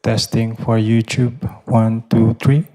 Testing for YouTube. One, two, three.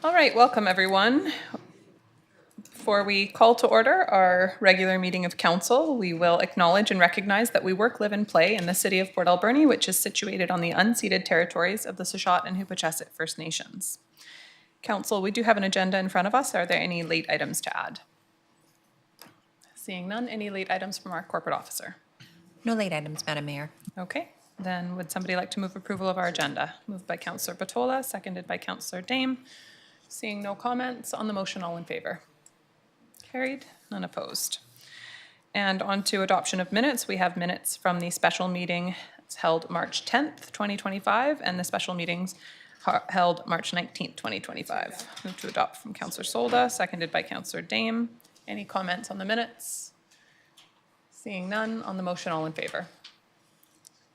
All right, welcome everyone. Before we call to order our regular meeting of council, we will acknowledge and recognize that we work, live, and play in the city of Port Alberni, which is situated on the unceded territories of the Shuswap and Huipachesset First Nations. Council, we do have an agenda in front of us. Are there any late items to add? Seeing none, any late items from our corporate officer? No late items, Madam Mayor. Okay, then would somebody like to move approval of our agenda? Moved by Councillor Batola, seconded by Councillor Dame. Seeing no comments on the motion, all in favor? Carried, none opposed. And on to adoption of minutes. We have minutes from the special meeting held March 10th, 2025, and the special meetings held March 19th, 2025. Move to adopt from Councillor Solda, seconded by Councillor Dame. Any comments on the minutes? Seeing none, on the motion, all in favor?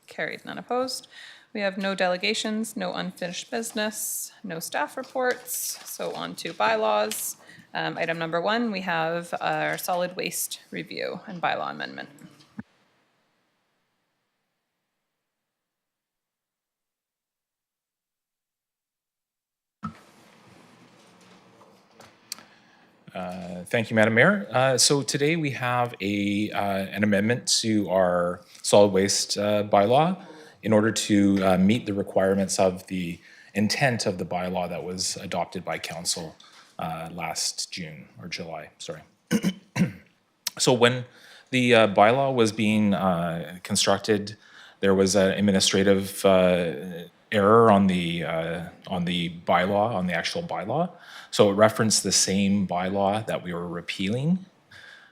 Carried, none opposed. We have no delegations, no unfinished business, no staff reports. So on to bylaws. Item number 1, we have our solid waste review and bylaw amendment. Thank you, Madam Mayor. So today we have an amendment to our solid waste bylaw in order to meet the requirements of the intent of the bylaw that was adopted by council last June or July, sorry. So when the bylaw was being constructed, there was an administrative error on the bylaw, on the actual bylaw. So it referenced the same bylaw that we were repealing,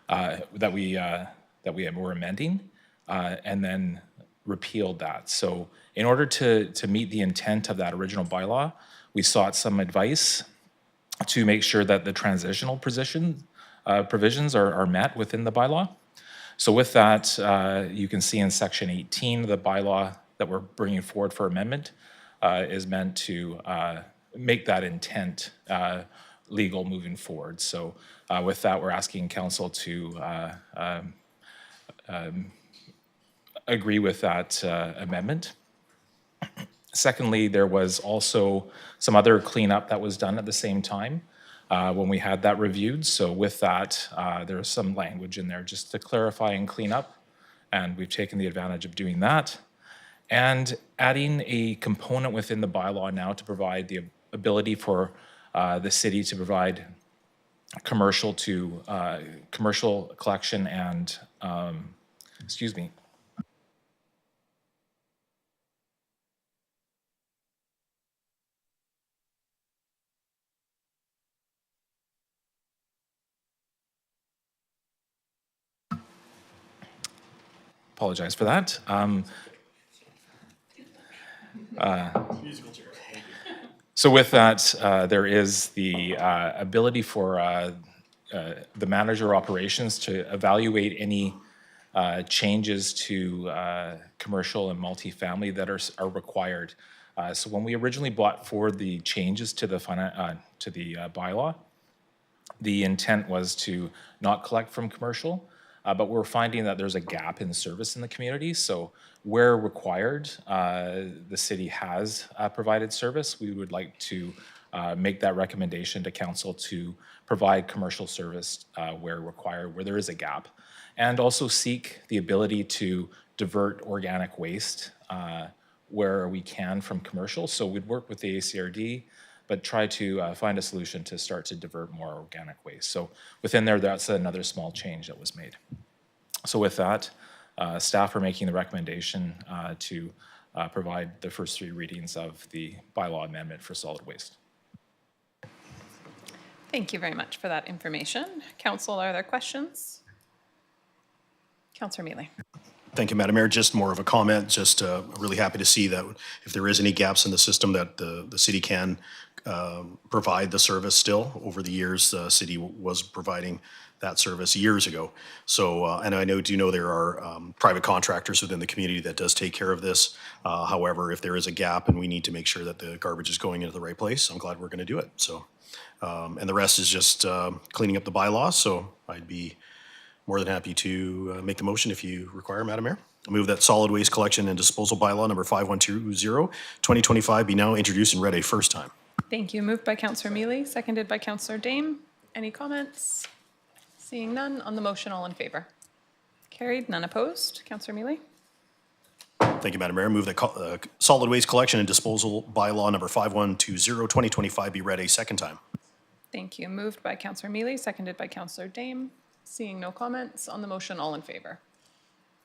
that we were amending, and then repealed that. So in order to meet the intent of that original bylaw, we sought some advice to make sure that the transitional provisions are met within the bylaw. So with that, you can see in section 18 of the bylaw that we're bringing forward for amendment is meant to make that intent legal moving forward. So with that, we're asking council to agree with that amendment. Secondly, there was also some other cleanup that was done at the same time when we had that reviewed. So with that, there's some language in there just to clarify and clean up, and we've taken the advantage of doing that. And adding a component within the bylaw now to provide the ability for the city to provide commercial collection and, excuse me. Apologize for that. So with that, there is the ability for the manager of operations to evaluate any changes to commercial and multifamily that are required. So when we originally brought forward the changes to the bylaw, the intent was to not collect from commercial, but we're finding that there's a gap in service in the community. So where required, the city has provided service. We would like to make that recommendation to council to provide commercial service where required, where there is a gap, and also seek the ability to divert organic waste where we can from commercial. So we'd work with the ACRD, but try to find a solution to start to divert more organic waste. So within there, that's another small change that was made. So with that, staff are making the recommendation to provide the first 3 readings of the bylaw amendment for solid waste. Thank you very much for that information. Council, are there questions? Councillor Mealy. Thank you, Madam Mayor. Just more of a comment, just really happy to see that if there is any gaps in the system that the city can provide the service still. Over the years, the city was providing that service years ago. So, and I do know there are private contractors within the community that does take care of this. However, if there is a gap and we need to make sure that the garbage is going into the right place, I'm glad we're going to do it. So, and the rest is just cleaning up the bylaws. So I'd be more than happy to make the motion if you require, Madam Mayor. I move that solid waste collection and disposal bylaw number 5120, 2025 be now introduced and read a first time. Thank you. Moved by Counselor Mealy, seconded by Counselor Dame. Any comments? Seeing none, on the motion, all in favor? Carried, none opposed. Counselor Mealy? Thank you, Madam Mayor. Move that solid waste collection and disposal bylaw number 5120/2025 be read a second time. Thank you. Moved by Counselor Mealy, seconded by Counselor Dame. Seeing no comments, on the motion, all in favor?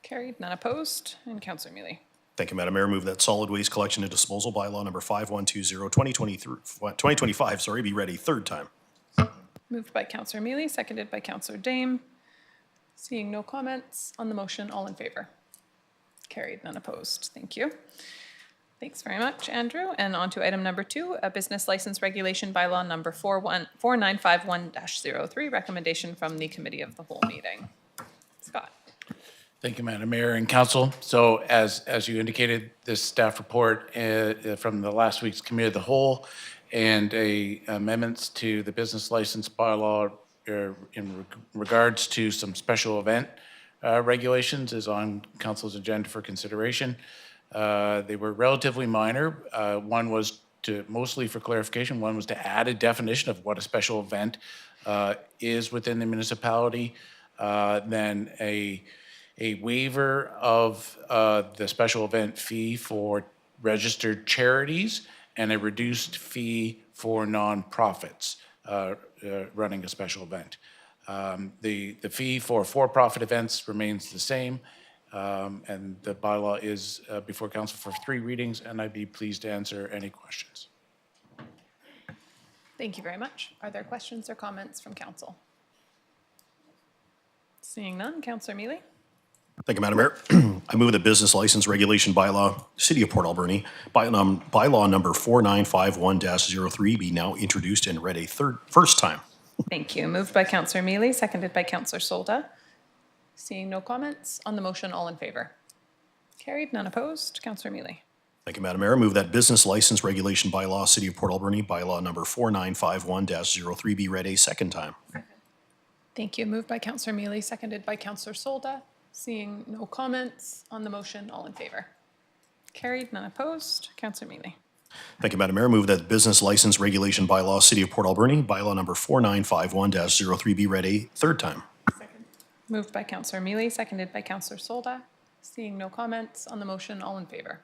Carried, none opposed. And Counselor Mealy? Thank you, Madam Mayor. Move that solid waste collection and disposal bylaw number 5120/2025, sorry, be read a third time. Moved by Counselor Mealy, seconded by Counselor Dame. Seeing no comments, on the motion, all in favor? Carried, none opposed. Thank you. Thanks very much, Andrew. And on to item number 2, a business license regulation bylaw number 4951-03, recommendation from the committee of the whole meeting. Scott. Thank you, Madam Mayor and Council. So as you indicated, this staff report from the last week's Committee of the Whole and amendments to the business license bylaw in regards to some special event regulations is on Council's agenda for consideration. They were relatively minor. One was mostly for clarification, one was to add a definition of what a special event is within the municipality, then a waiver of the special event fee for registered charities and a reduced fee for nonprofits running a special event. The fee for for-profit events remains the same, and the bylaw is before council for 3 readings, and I'd be pleased to answer any questions. Thank you very much. Are there questions or comments from council? Seeing none, Counselor Mealy? Thank you, Madam Mayor. I move the business license regulation bylaw, City of Port Alberni, bylaw number 4951-03 be now introduced and read a first time. Thank you. Moved by Counselor Mealy, seconded by Counselor Solda. Seeing no comments, on the motion, all in favor? Carried, none opposed. Counselor Mealy. Thank you, Madam Mayor. Move that business license regulation bylaw, City of Port Alberni, bylaw number 4951-03 be read a second time. Thank you. Moved by Counselor Mealy, seconded by Counselor Solda. Seeing no comments, on the motion, all in favor? Carried, none opposed. Counselor Mealy. Thank you, Madam Mayor. Move that business license regulation bylaw, City of Port Alberni, bylaw number 4951-03 be read a third time. Moved by Counselor Mealy, seconded by Counselor Solda. Seeing no comments, on the motion, all in favor?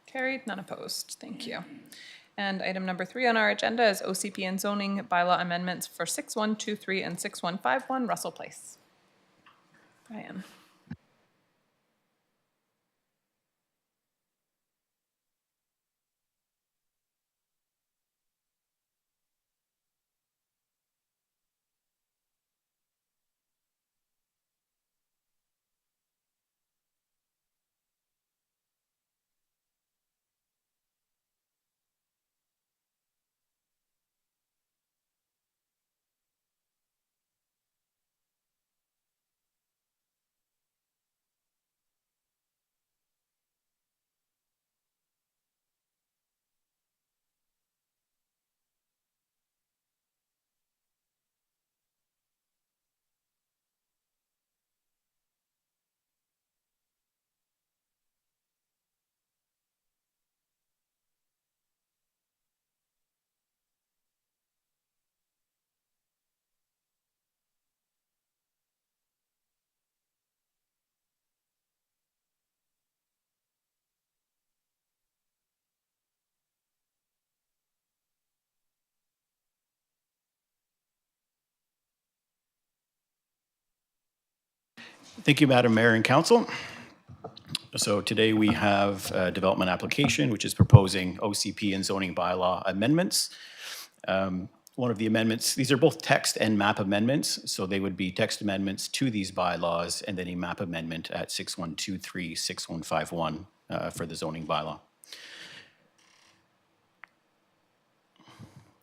Carried, none opposed. Thank you. And item number 3 on our agenda is OCP and zoning bylaw amendments for 6123 and 6151 Russell Place. Brian. Thank you, Madam Mayor and Council. So today we have a development application which is proposing OCP and zoning bylaw amendments. One of the amendments, these are both text and map amendments, so they would be text amendments to these bylaws and then a map amendment at 6123, 6151 for the zoning bylaw.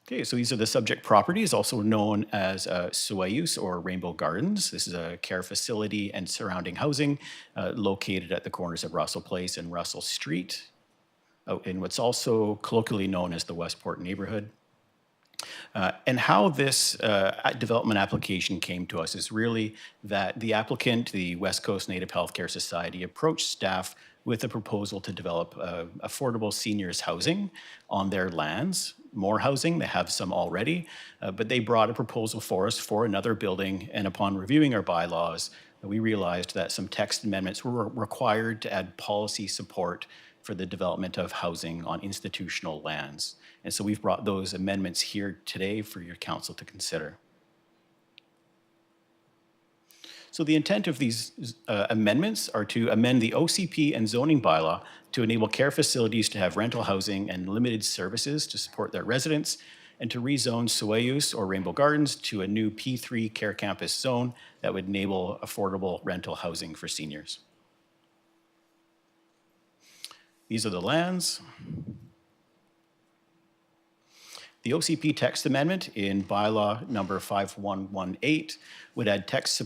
Okay, so these are the subject properties, also known as Suayus or Rainbow Gardens. This is a care facility and surrounding housing located at the corners of Russell Place and Russell Street, in what's also colloquially known as the Westport neighborhood. And how this development application came to us is really that the applicant, the West Coast Native Healthcare Society, approached staff with a proposal to develop affordable seniors housing on their lands. more housing. They have some already, but they brought a proposal for us for another building. And upon reviewing our bylaws, we realized that some text amendments were required to add policy support for the development of housing on institutional lands. And so we've brought those amendments here today for your council to consider. So the intent of these amendments are to amend the OCP and zoning bylaw to enable care facilities to have rental housing and limited services to support their residents, and to rezone Soyuz or Rainbow Gardens to a new P3 care campus zone that would enable affordable rental housing for seniors. These are the lands. The OCP text amendment in bylaw number 5118 would add text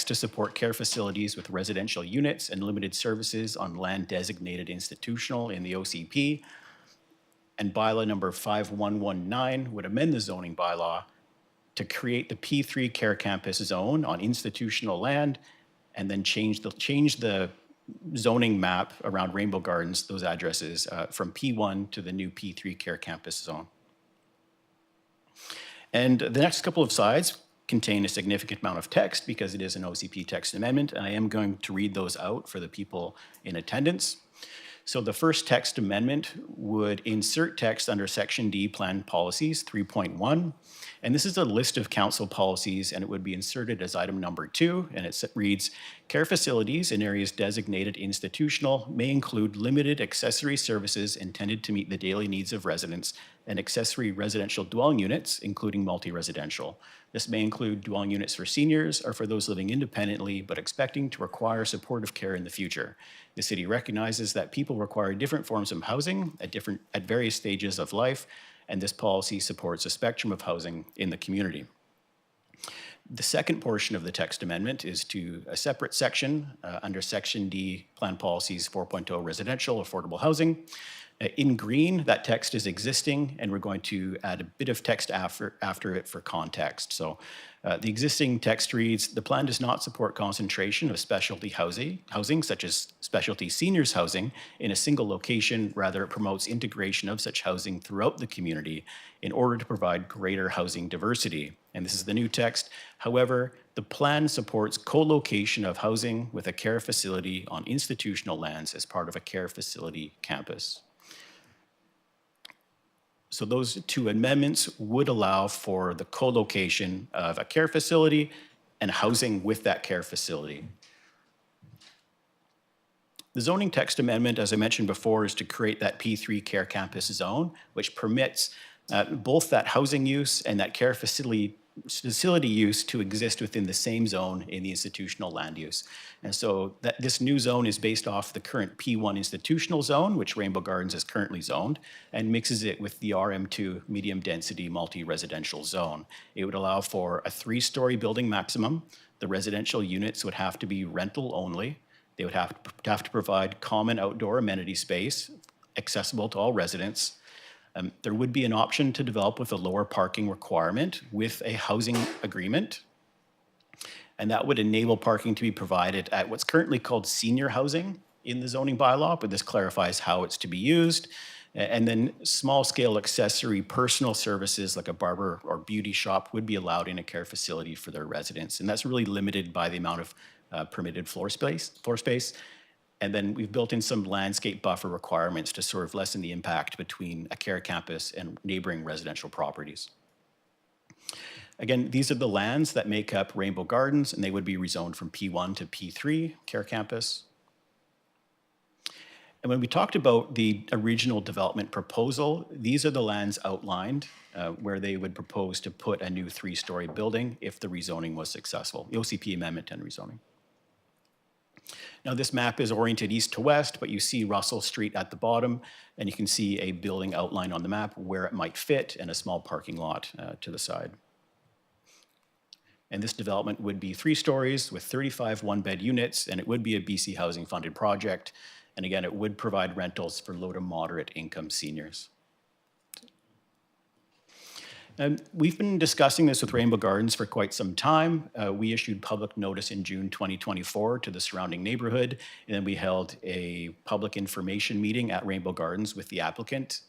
to support care facilities with residential units and limited services on land designated institutional in the OCP. And bylaw number 5119 would amend the zoning bylaw to create the P3 care campus zone on institutional land, and then change the zoning map around Rainbow Gardens, those addresses, from P1 to the new P3 care campus zone. And the next couple of slides contain a significant amount of text because it is an OCP text amendment, and I am going to read those out for the people in attendance. So the first text amendment would insert text under Section D, Plan Policies 3.1. And this is a list of council policies, and it would be inserted as item number 2. And it reads, care facilities in areas designated institutional may include limited accessory services intended to meet the daily needs of residents and accessory residential dwelling units, including multi-residential. This may include dwelling units for seniors or for those living independently but expecting to require supportive care in the future. The city recognizes that people require different forms of housing at various stages of life, and this policy supports a spectrum of housing in the community. The second portion of the text amendment is to a separate section under Section D, Plan Policies 4.0 Residential Affordable Housing. In green, that text is existing, and we're going to add a bit of text after it for context. So the existing text reads, the plan does not support concentration of specialty housing, such as specialty seniors housing, in a single location. Rather, it promotes integration of such housing throughout the community in order to provide greater housing diversity. And this is the new text. However, the plan supports co-location of housing with a care facility on institutional lands as part of a care facility campus. So those two amendments would allow for the co-location of a care facility and housing with that care facility. The zoning text amendment, as I mentioned before, is to create that P3 care campus zone, which permits both that housing use and that care facility use to exist within the same zone in the institutional land use. And so this new zone is based off the current P1 institutional zone, which Rainbow Gardens is currently zoned, and mixes it with the RM2 medium density multi-residential zone. It would allow for a 3-story building maximum. The residential units would have to be rental only. They would have to provide common outdoor amenity space accessible to all residents. There would be an option to develop with a lower parking requirement with a housing agreement. And that would enable parking to be provided at what's currently called senior housing in the zoning bylaw, but this clarifies how it's to be used. And then small-scale accessory personal services like a barber or beauty shop would be allowed in a care facility for their residents. And that's really limited by the amount of permitted floor space. And then we've built in some landscape buffer requirements to sort of lessen the impact between a care campus and neighboring residential properties. Again, these are the lands that make up Rainbow Gardens, and they would be rezoned from P1 to P3 care campus. And when we talked about the original development proposal, these are the lands outlined where they would propose to put a new 3-story building if the rezoning was successful, the OCP amendment and rezoning. Now this map is oriented east to west, but you see Russell Street at the bottom, and you can see a building outline on the map where it might fit and a small parking lot to the side. And this development would be 3 stories with 35 one-bed units, and it would be a BC Housing funded project. And again, it would provide rentals for low to moderate income seniors. We've been discussing this with Rainbow Gardens for quite some time. We issued public notice in June 2024 to the surrounding neighborhood, and then we held a public information meeting at Rainbow Gardens with the applicant.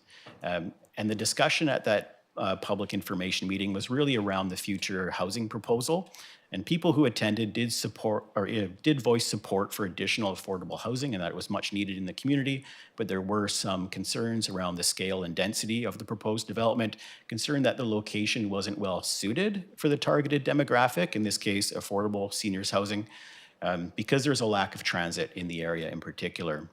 And the discussion at that public information meeting was really around the future housing proposal. And people who attended did support or did voice support for additional affordable housing, and that it was much needed in the community. But there were some concerns around the scale and density of the proposed development, concern that the location wasn't well suited for the targeted demographic, in this case, affordable seniors housing, because there's a lack of transit in the area in particular.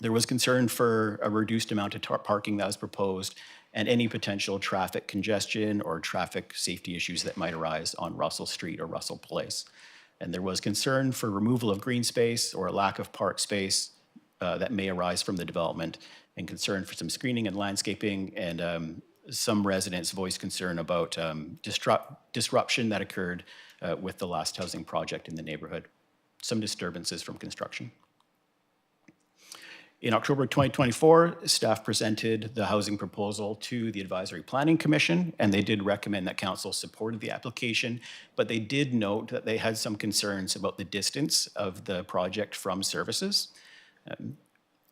There was concern for a reduced amount of parking that was proposed, and any potential traffic congestion or traffic safety issues that might arise on Russell Street or Russell Place. And there was concern for removal of green space or a lack of park space that may arise from the development, and concern for some screening and landscaping, and some residents voiced concern about disruption that occurred with the last housing project in the neighborhood, some disturbances from construction. In October 2024, staff presented the housing proposal to the Advisory Planning Commission, and they did recommend that council supported the application, but they did note that they had some concerns about the distance of the project from services.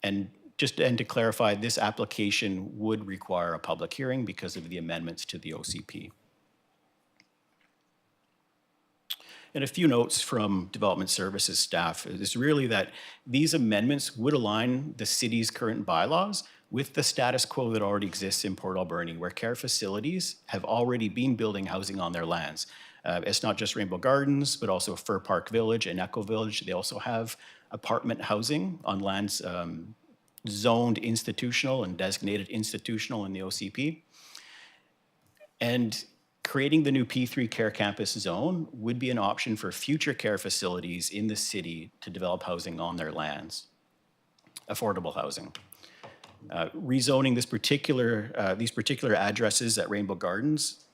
And to clarify, this application would require a public hearing because of the amendments to the OCP. And a few notes from Development Services staff is really that these amendments would align the city's current bylaws with the status quo that already exists in Port Alberni, where care facilities have already been building housing on their lands. It's not just Rainbow Gardens, but also Fir Park Village and Echo Village. They also have apartment housing on lands zoned institutional and designated institutional in the OCP. And creating the new P3 Care Campus zone would be an option for future care facilities in the city to develop housing on their lands, affordable housing. Rezoning these particular addresses at Rainbow Gardens,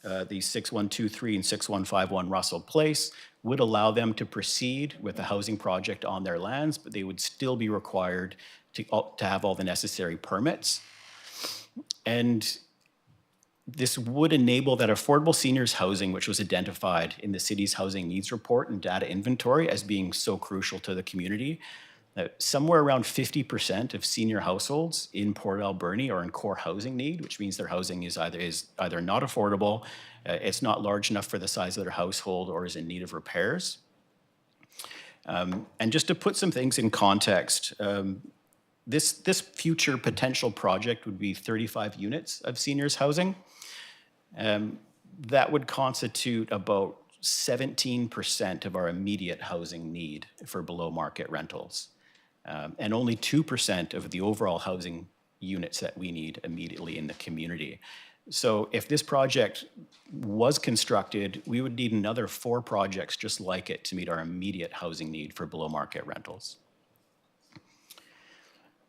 the 6123 and 6151 Russell Place, would allow them to proceed with a housing project on their lands, but they would still be required to have all the necessary permits. And this would enable that affordable seniors housing, which was identified in the city's housing needs report and data inventory as being so crucial to the community. Somewhere around 50% of senior households in Port Alberni are in core housing need, which means their housing is either not affordable, it's not large enough for the size of their household, or is in need of repairs. And just to put some things in context, this future potential project would be 35 units of seniors housing. That would constitute about 17% of our immediate housing need for below market rentals, and only 2% of the overall housing units that we need immediately in the community. So if this project was constructed, we would need another 4 projects just like it to meet our immediate housing need for below market rentals.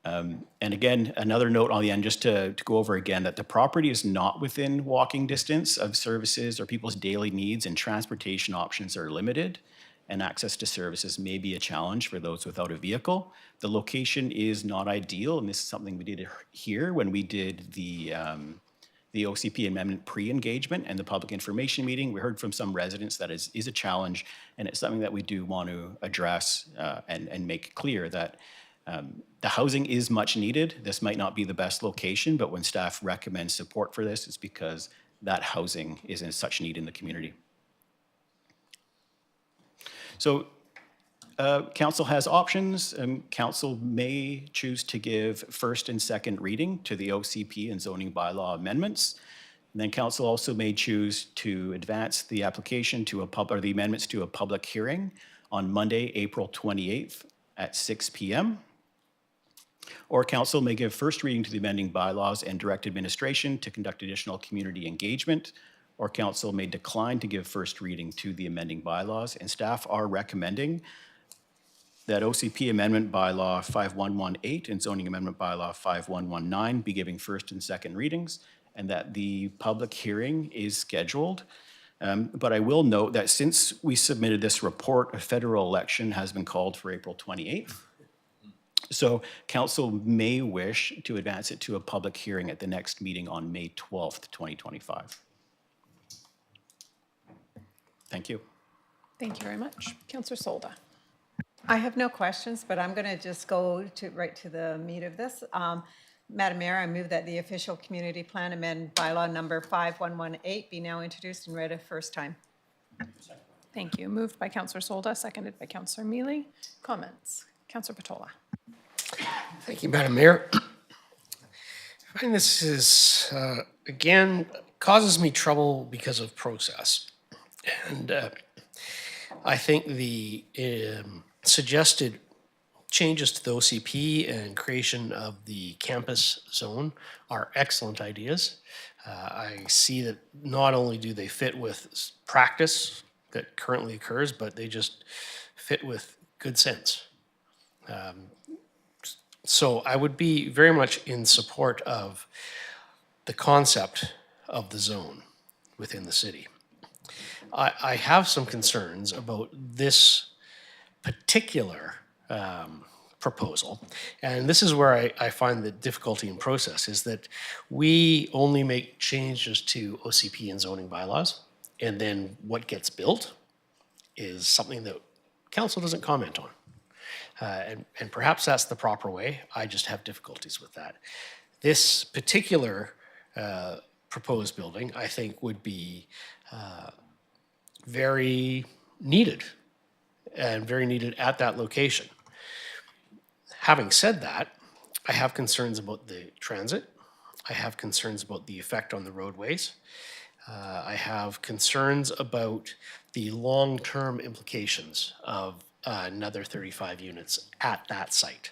And again, another note on the end, just to go over again, that the property is not within walking distance of services or people's daily needs, and transportation options are limited, and access to services may be a challenge for those without a vehicle. The location is not ideal, and this is something we did here when we did the OCP amendment pre-engagement and the public information meeting. We heard from some residents that is a challenge, and it's something that we do want to address and make clear that the housing is much needed. This might not be the best location, but when staff recommends support for this, it's because that housing is in such need in the community. So council has options. Council may choose to give first and second reading to the OCP and zoning bylaw amendments. And then council also may choose to advance the application to the amendments to a public hearing on Monday, April 28th at 6 p.m. Or council may give first reading to the amending bylaws and direct administration to conduct additional community engagement, or council may decline to give first reading to the amending bylaws. And staff are recommending that OCP Amendment Bylaw 5118 and Zoning Amendment Bylaw 5119 be giving first and second readings, and that the public hearing is scheduled. But I will note that since we submitted this report, a federal election has been called for April 28th. So council may wish to advance it to a public hearing at the next meeting on May 12th, 2025. Thank you. Thank you very much. Councillor Solda. I have no questions, but I'm going to just go right to the meat of this. Madam Mayor, I move that the official community plan amend bylaw number 5118 be now introduced and read a first time. Thank you. Moved by Councillor Solda, seconded by Councillor Mealy. Comments? Councillor Patola. Thank you, Madam Mayor. I find this is, again, causes me trouble because of process. And I think the suggested changes to the OCP and creation of the campus zone are excellent ideas. I see that not only do they fit with practice that currently occurs, but they just fit with good sense. So I would be very much in support of the concept of the zone within the city. I have some concerns about this particular proposal, and this is where I find the difficulty in process, is that we only make changes to OCP and zoning bylaws, and then what gets built is something that council doesn't comment on. And perhaps that's the proper way. I just have difficulties with that. This particular proposed building, I think, would be very needed, and very needed at that location. Having said that, I have concerns about the transit. I have concerns about the effect on the roadways. I have concerns about the long-term implications of another 35 units at that site.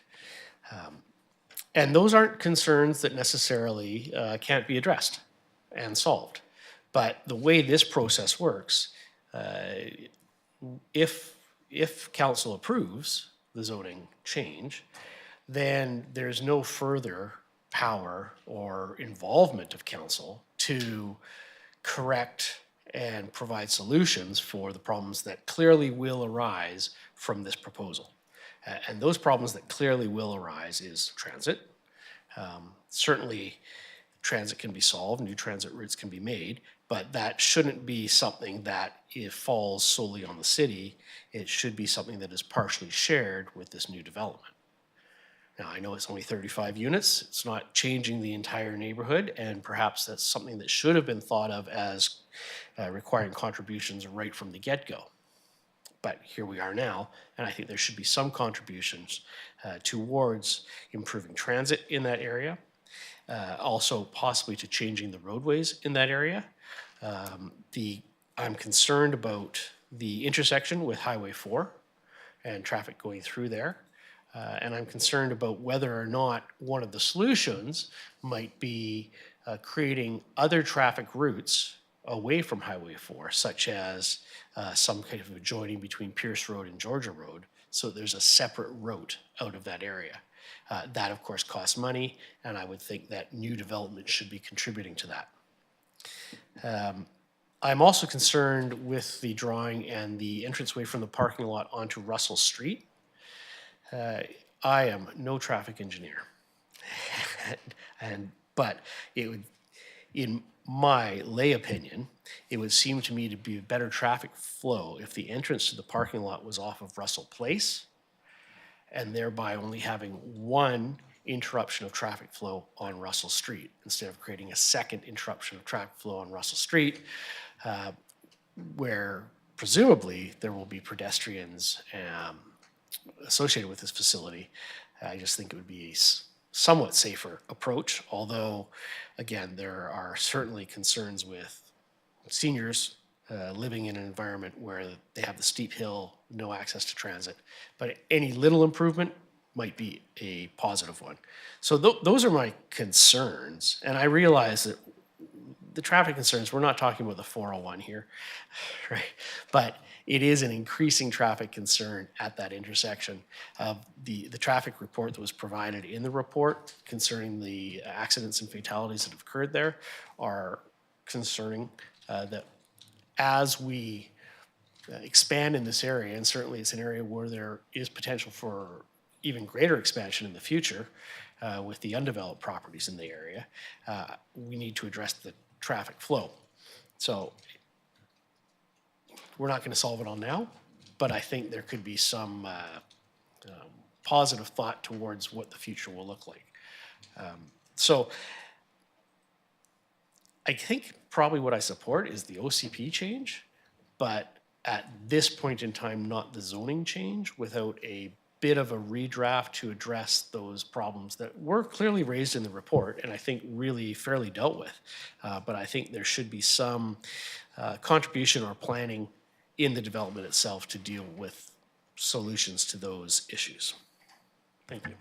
And those aren't concerns that necessarily can't be addressed and solved. But the way this process works, if council approves the zoning change, then there's no further power or involvement of council to correct and provide solutions for the problems that clearly will arise from this proposal. And those problems that clearly will arise is transit. Certainly, transit can be solved, new transit routes can be made, but that shouldn't be something that it falls solely on the city. It should be something that is partially shared with this new development. Now, I know it's only 35 units. It's not changing the entire neighborhood, and perhaps that's something that should have been thought of as requiring contributions right from the get-go. But here we are now, and I think there should be some contributions towards improving transit in that area, also possibly to changing the roadways in that area. I'm concerned about the intersection with Highway 4 and traffic going through there. And I'm concerned about whether or not one of the solutions might be creating other traffic routes away from Highway 4, such as some kind of adjoining between Pierce Road and Georgia Road, so there's a separate route out of that area. That, of course, costs money, and I would think that new development should be contributing to that. I'm also concerned with the drawing and the entranceway from the parking lot onto Russell Street. I am no traffic engineer, but it would, in my lay opinion, it would seem to me to be a better traffic flow if the entrance to the parking lot was off of Russell Place, and thereby only having one interruption of traffic flow on Russell Street instead of creating a second interruption of traffic flow on Russell Street, where presumably there will be pedestrians associated with this facility. I just think it would be a somewhat safer approach, although, again, there are certainly concerns with seniors living in an environment where they have the steep hill, no access to transit. But any little improvement might be a positive one. So those are my concerns, and I realize that the traffic concerns, we're not talking about the 401 here, right? But it is an increasing traffic concern at that intersection. The traffic report that was provided in the report concerning the accidents and fatalities that have occurred there are concerning, that as we expand in this area, and certainly it's an area where there is potential for even greater expansion in the future with the undeveloped properties in the area, we need to address the traffic flow. So we're not going to solve it all now, but I think there could be some positive thought towards what the future will look like. So I think probably what I support is the OCP change, but at this point in time, not the zoning change, without a bit of a redraft to address those problems that were clearly raised in the report and I think really fairly dealt with. But I think there should be some contribution or planning in the development itself to deal with solutions to those issues. Thank you.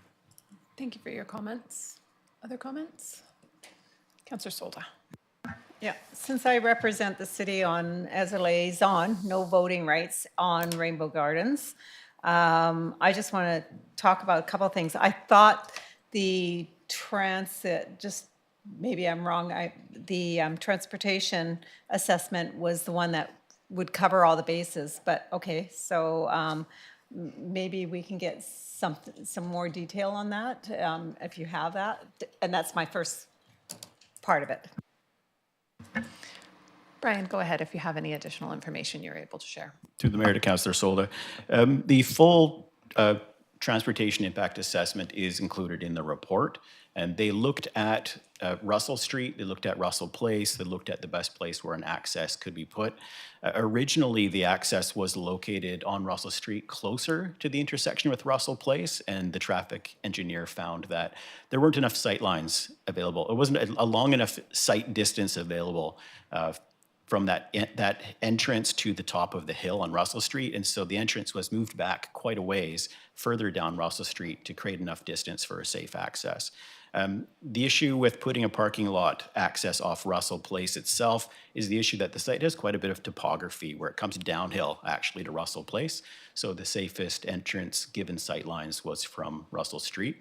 Thank you for your comments. Other comments? Councillor Solda. Yeah, since I represent the city as a liaison, no voting rights on Rainbow Gardens, I just want to talk about a couple of things. I thought the transit, just maybe I'm wrong, the transportation assessment was the one that would cover all the bases, but okay, so maybe we can get some more detail on that if you have that. And that's my first part of it. Brian, go ahead if you have any additional information you're able to share. To the Mayor, to Councillor Solda. The full transportation impact assessment is included in the report, and they looked at Russell Street, they looked at Russell Place, they looked at the best place where an access could be put. Originally, the access was located on Russell Street closer to the intersection with Russell Place, and the traffic engineer found that there weren't enough sight lines available. It wasn't a long enough sight distance available from that entrance to the top of the hill on Russell Street. And so the entrance was moved back quite a ways further down Russell Street to create enough distance for a safe access. The issue with putting a parking lot access off Russell Place itself is the issue that the site has quite a bit of topography where it comes downhill actually to Russell Place. So the safest entrance given sight lines was from Russell Street.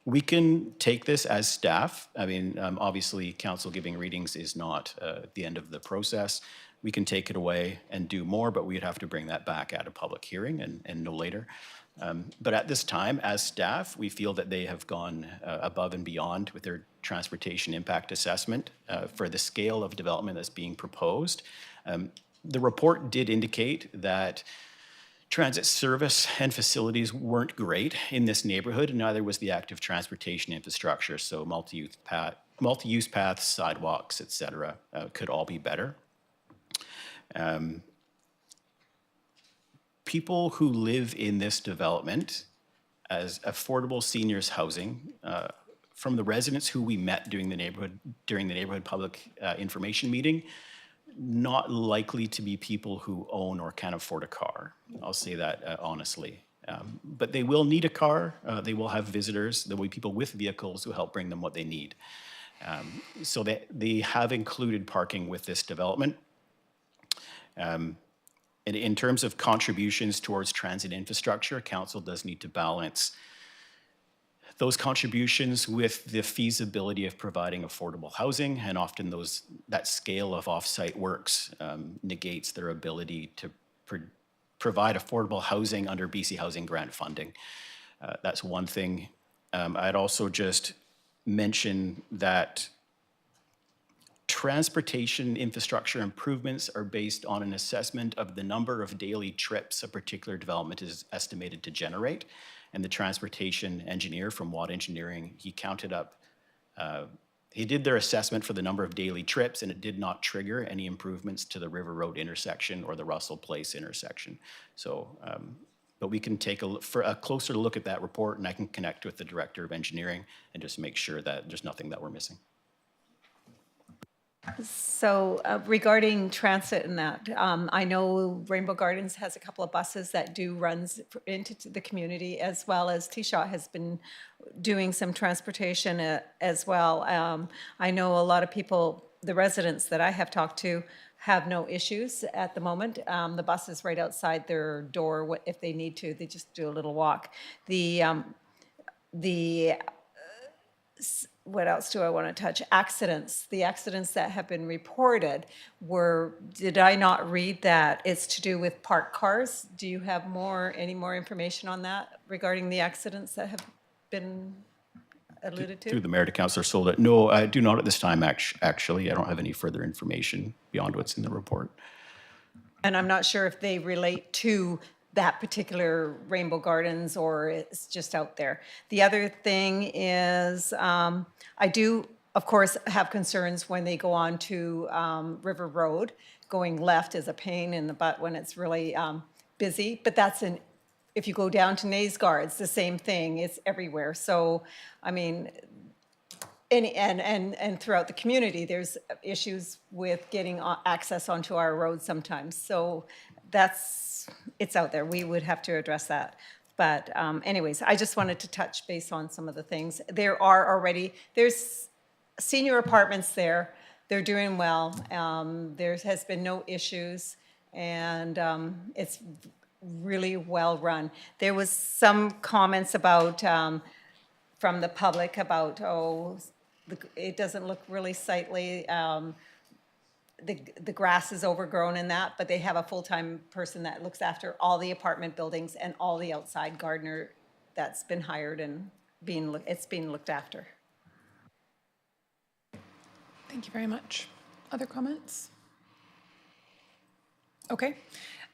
We can take this as staff. I mean, obviously council giving readings is not the end of the process. We can take it away and do more, but we'd have to bring that back at a public hearing and no later. But at this time, as staff, we feel that they have gone above and beyond with their transportation impact assessment for the scale of development that's being proposed. The report did indicate that transit service and facilities weren't great in this neighborhood, and neither was the active transportation infrastructure. So multi-use paths, sidewalks, et cetera, could all be better. People who live in this development as affordable seniors housing, from the residents who we met during the neighborhood public information meeting, not likely to be people who own or can afford a car. I'll say that honestly. But they will need a car. They will have visitors. There will be people with vehicles who help bring them what they need. So they have included parking with this development. And in terms of contributions towards transit infrastructure, council does need to balance those contributions with the feasibility of providing affordable housing, and often that scale of off-site works negates their ability to provide affordable housing under BC Housing Grant funding. That's one thing. I'd also just mention that transportation infrastructure improvements are based on an assessment of the number of daily trips a particular development is estimated to generate. And the transportation engineer from Watt Engineering, he counted up, he did their assessment for the number of daily trips, and it did not trigger any improvements to the River Road intersection or the Russell Place intersection. So, but we can take a closer look at that report, and I can connect with the Director of Engineering and just make sure that there's nothing that we're missing. So regarding transit and that, I know Rainbow Gardens has a couple of buses that do runs into the community, as well as T-Shot has been doing some transportation as well. I know a lot of people, the residents that I have talked to, have no issues at the moment. The bus is right outside their door. If they need to, they just do a little walk. What else do I want to touch? Accidents. The accidents that have been reported did I not read that it's to do with parked cars? Do you have any more information on that regarding the accidents that have been alluded to? Through the Mayor to Councillor Solda. No, I do not at this time, actually. I don't have any further information beyond what's in the report. And I'm not sure if they relate to that particular Rainbow Gardens or it's just out there. The other thing is, I do, of course, have concerns when they go on to River Road. Going left is a pain in the butt when it's really busy, but if you go down to Naysgar, it's the same thing, it's everywhere. So, I mean, and throughout the community, there's issues with getting access onto our roads sometimes. So it's out there. We would have to address that. But anyways, I just wanted to touch base on some of the things. There's senior apartments there. They're doing well. There has been no issues, and it's really well run. There was some comments about from the public about, it doesn't look really sightly. The grass is overgrown in that, but they have a full-time person that looks after all the apartment buildings and all the outside gardener that's been hired and it's being looked after. Thank you very much. Other comments? Okay.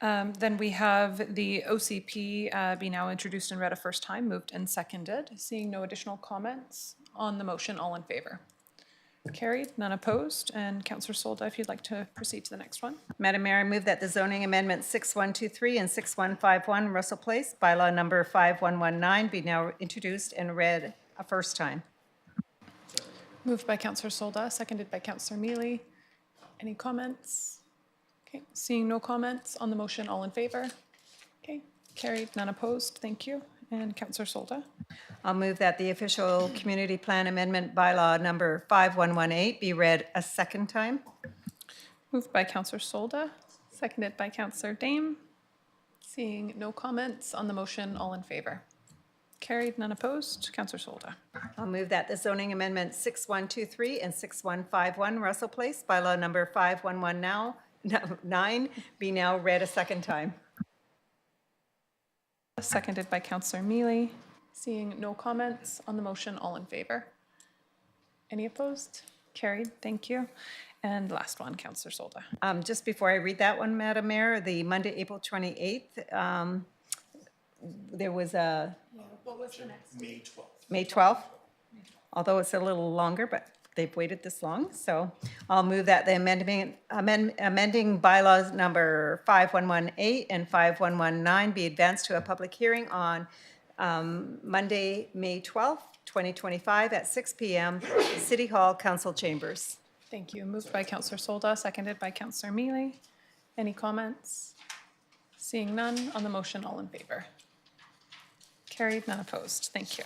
Then we have the OCP be now introduced and read a first time, moved and seconded. Seeing no additional comments on the motion, all in favor? Carried, none opposed. And Councillor Solda, if you'd like to proceed to the next one. Madam Mayor, I move that the zoning amendments 6123 and 6151 Russell Place, bylaw number 5119, be now introduced and read a first time. Moved by Councillor Solda, seconded by Councillor Mealy. Any comments? Okay, seeing no comments on the motion, all in favor? Okay, carried, none opposed. Thank you. And Councillor Solda. I'll move that the official community plan amendment bylaw number 5118 be read a second time. Moved by Councillor Solda, seconded by Councillor Dame. Seeing no comments on the motion, all in favor? Carried, none opposed. Councillor Solda. I'll move that the zoning amendment 6123 and 6151 Russell Place, bylaw number 5119 be now read a second time. Seconded by Councillor Mealy. Seeing no comments on the motion, all in favor? Any opposed? Carried, thank you. And last one, Councillor Solda. Just before I read that one, Madam Mayor, the Monday, April 28th, there was a... What was the next? May 12th. May 12th, although it's a little longer, but they've waited this long. So I'll move that the amending bylaws number 5118 and 5119 be advanced to a public hearing on Monday, May 12th, 2025 at 6 p.m. City Hall Council Chambers. Thank you. Moved by Councillor Solda, seconded by Councillor Mealy. Any comments? Seeing none on the motion, all in favor? Carried, none opposed. Thank you.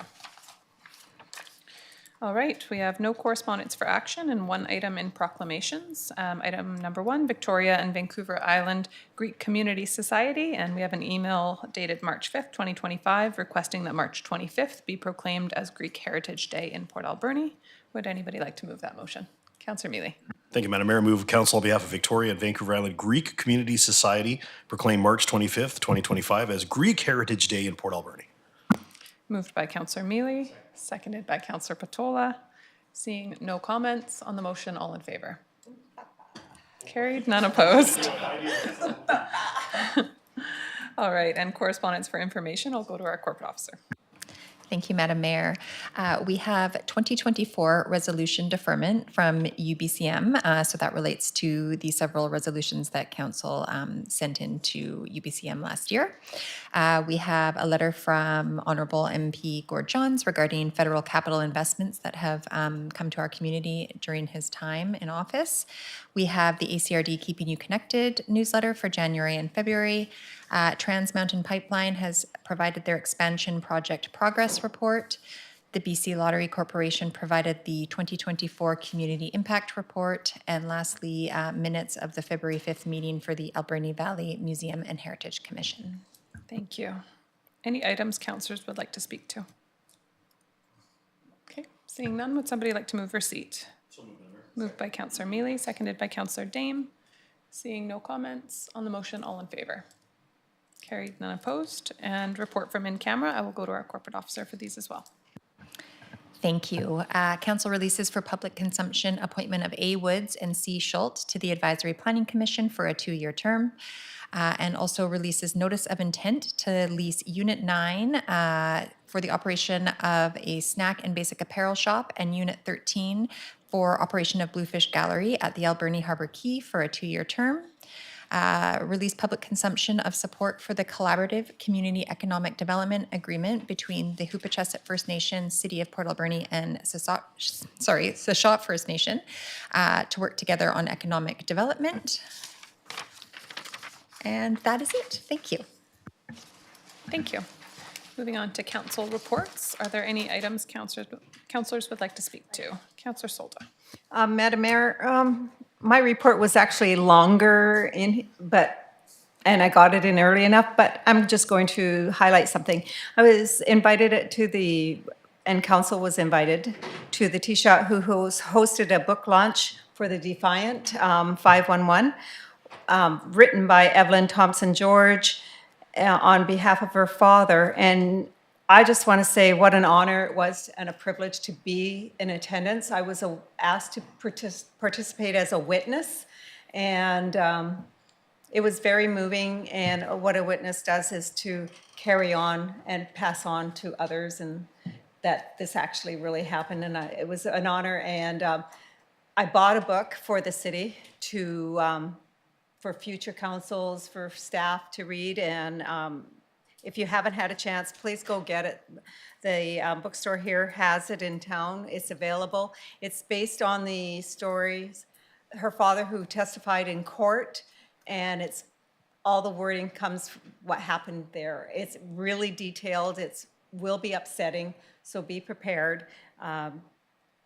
All right, we have no correspondence for action and one item in proclamations. Item number 1, Victoria and Vancouver Island Greek Community Society, and we have an email dated March 5th, 2025, requesting that March 25th be proclaimed as Greek Heritage Day in Port Alberni. Would anybody like to move that motion? Councillor Mealy. Thank you, Madam Mayor. Move council on behalf of Victoria and Vancouver Island Greek Community Society proclaim March 25th, 2025 as Greek Heritage Day in Port Alberni. Moved by Councillor Mealy, seconded by Councillor Patola. Seeing no comments on the motion, all in favor? Carried, none opposed. All right, and correspondence for information, I'll go to our corporate officer. Thank you, Madam Mayor. We have 2024 resolution deferment from UBCM. So that relates to the several resolutions that Council sent in to UBCM last year. We have a letter from Honourable MP Gord Johns regarding federal capital investments that have come to our community during his time in office. We have the ACRD Keeping You Connected newsletter for January and February. Trans Mountain Pipeline has provided their expansion project progress report. The BC Lottery Corporation provided the 2024 Community Impact Report. And lastly, minutes of the February 5th meeting for the Alberni Valley Museum and Heritage Commission. Thank you. Any items councillors would like to speak to? Okay, seeing none, would somebody like to move receipt? Moved by Councillor Mealy, seconded by Councillor Dame. Seeing no comments on the motion, all in favor? Carried, none opposed. And report from in camera, I will go to our corporate officer for these as well. Thank you. Council releases for public consumption appointment of A. Woods and C. Schultz to the Advisory Planning Commission for a 2-year term, and also releases notice of intent to lease Unit 9 for the operation of a snack and basic apparel shop, and Unit 13 for operation of Bluefish Gallery at the Alberni Harbor Quay for a 2-year term. Release public consumption of support for the Collaborative Community Economic Development Agreement between the Hoopachesset First Nation, City of Port Alberni, and Sashot First Nation to work together on economic development. And that is it. Thank you. Thank you. Moving on to council reports. Are there any items councillors would like to speak to? Councillor Solda. Madam Mayor, my report was actually longer and I got it in early enough, but I'm just going to highlight something. I was invited and council was invited to the T-Shot who hosted a book launch for the Defiant 511, written by Evelyn Thompson-George on behalf of her father. And I just want to say what an honor it was and a privilege to be in attendance. I was asked to participate as a witness, and it was very moving. And what a witness does is to carry on and pass on to others, and that this actually really happened. And it was an honor. And I bought a book for the city for future councils, for staff to read, and if you haven't had a chance, please go get it. The bookstore here has it in town. It's available. It's based on the stories, her father who testified in court, and it's all the wording comes from what happened there. It's really detailed. It will be upsetting, so be prepared.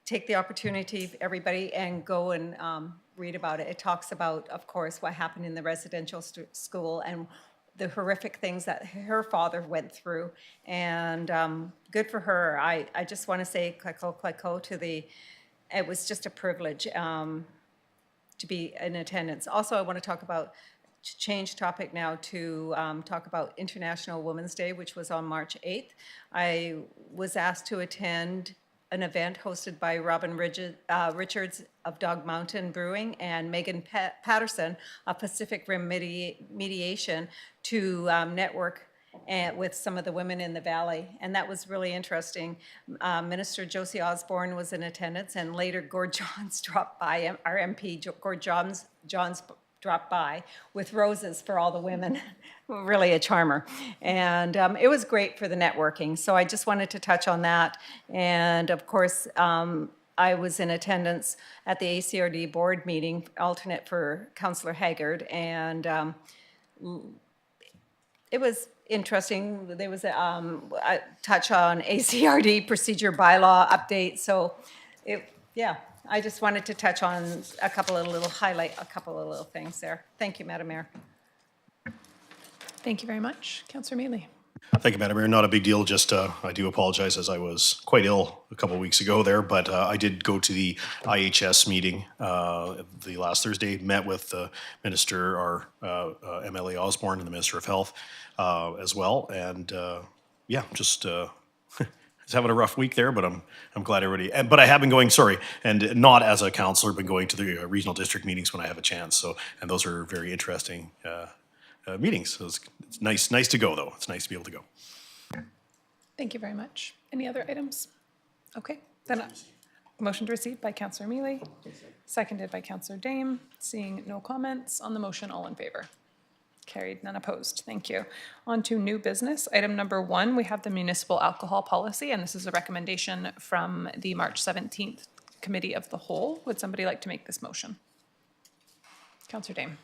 Take the opportunity, everybody, and go and read about it. It talks about, of course, what happened in the residential school and the horrific things that her father went through, and good for her. I just want to say claco to it was just a privilege to be in attendance. Also, I want to talk about, change topic now to talk about International Women's Day, which was on March 8th. I was asked to attend an event hosted by Robin Richards of Dog Mountain Brewing and Megan Patterson of Pacific Rim Mediation to network with some of the women in the valley. And that was really interesting. Minister Josie Osborne was in attendance, and later Gord Johns dropped by, our MP Gord Johns dropped by with roses for all the women. Really a charmer. And it was great for the networking. So I just wanted to touch on that. And of course, I was in attendance at the ACRD board meeting, alternate for Councillor Haggard. And it was interesting. There was a touch on ACRD procedure bylaw update. So yeah. I just wanted to touch on highlight a couple of little things there. Thank you, Madam Mayor. Thank you very much. Councillor Mealy. Thank you, Madam Mayor. Not a big deal. Just I do apologize as I was quite ill a couple of weeks ago there, but I did go to the IHS meeting the last Thursday, met with the Minister, our MLA Osborne, and the Minister of Health as well. And yeah, just was having a rough week there, but I'm glad everybody. But I have been going, and not as a councillor, been going to the regional district meetings when I have a chance. So, and those are very interesting meetings. So it's nice to go though. It's nice to be able to go. Thank you very much. Any other items? Okay, then motion to receive by Councillor Mealy, seconded by Councillor Dame. Seeing no comments on the motion, all in favor? Carried, none opposed. Thank you. On to new business. Item number 1, we have the municipal alcohol policy, and this is a recommendation from the March 17th Committee of the Whole. Would somebody like to make this motion? Councillor Dame.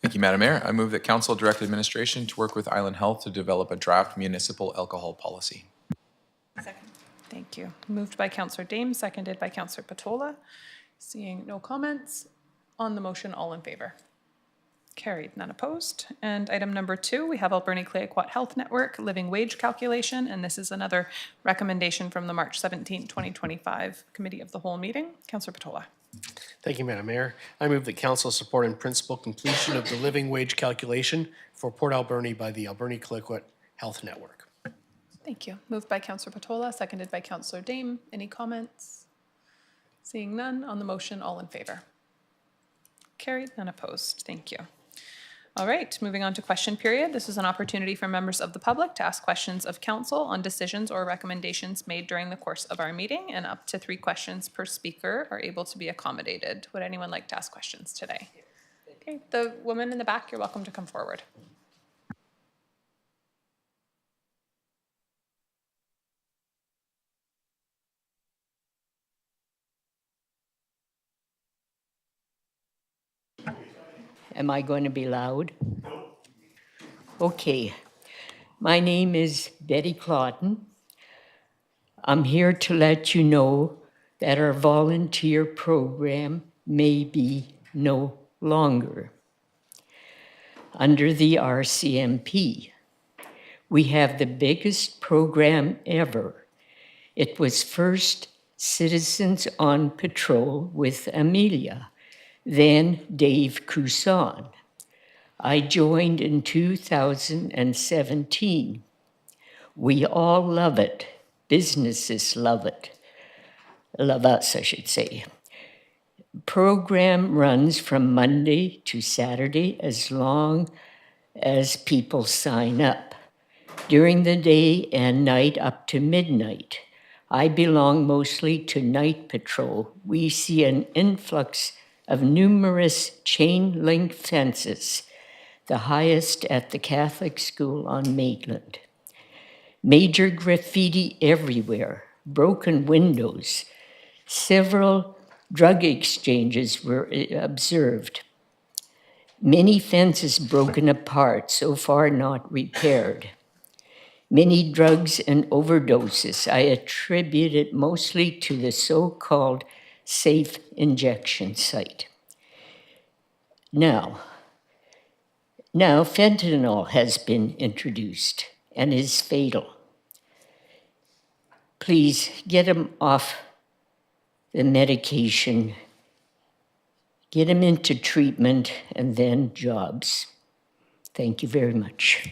Thank you, Madam Mayor. I move that Council direct administration to work with Island Health to develop a draft municipal alcohol policy. Second. Thank you. Moved by Councillor Dame, seconded by Councillor Patola. Seeing no comments on the motion, all in favor? Carried, none opposed. And item number 2, we have Alberni Clayoquot Health Network living wage calculation, and this is another recommendation from the March 17, 2025 Committee of the Whole meeting. Councillor Patola. Thank you, Madam Mayor. I move that council support in principle completion of the living wage calculation for Port Alberni by the Alberni Clayoquot Health Network. Thank you. Moved by Councillor Patola, seconded by Councillor Dame. Any comments? Seeing none on the motion, all in favor? Carried, none opposed. Thank you. All right, moving on to question period. This is an opportunity for members of the public to ask questions of council on decisions or recommendations made during the course of our meeting, and up to 3 questions per speaker are able to be accommodated. Would anyone like to ask questions today? Okay, the woman in the back, you're welcome to come forward. Am I going to be loud? Okay. My name is Betty Claughton. I'm here to let you know that our volunteer program may be no longer. Under the RCMP, we have the biggest program ever. It was first Citizens on Patrol with Amelia, then Dave Couson. I joined in 2017. We all love it. Businesses love it. Love us, I should say. Program runs from Monday to Saturday as long as people sign up. During the day and night up to midnight. I belong mostly to night patrol. We see an influx of numerous chain link fences, the highest at the Catholic school on Maitland. Major graffiti everywhere, broken windows. Several drug exchanges were observed. Many fences broken apart, so far not repaired. Many drugs and overdoses. I attribute it mostly to the so-called safe injection site. Now, fentanyl has been introduced and is fatal. Please get them off the medication, get them into treatment, and then jobs. Thank you very much.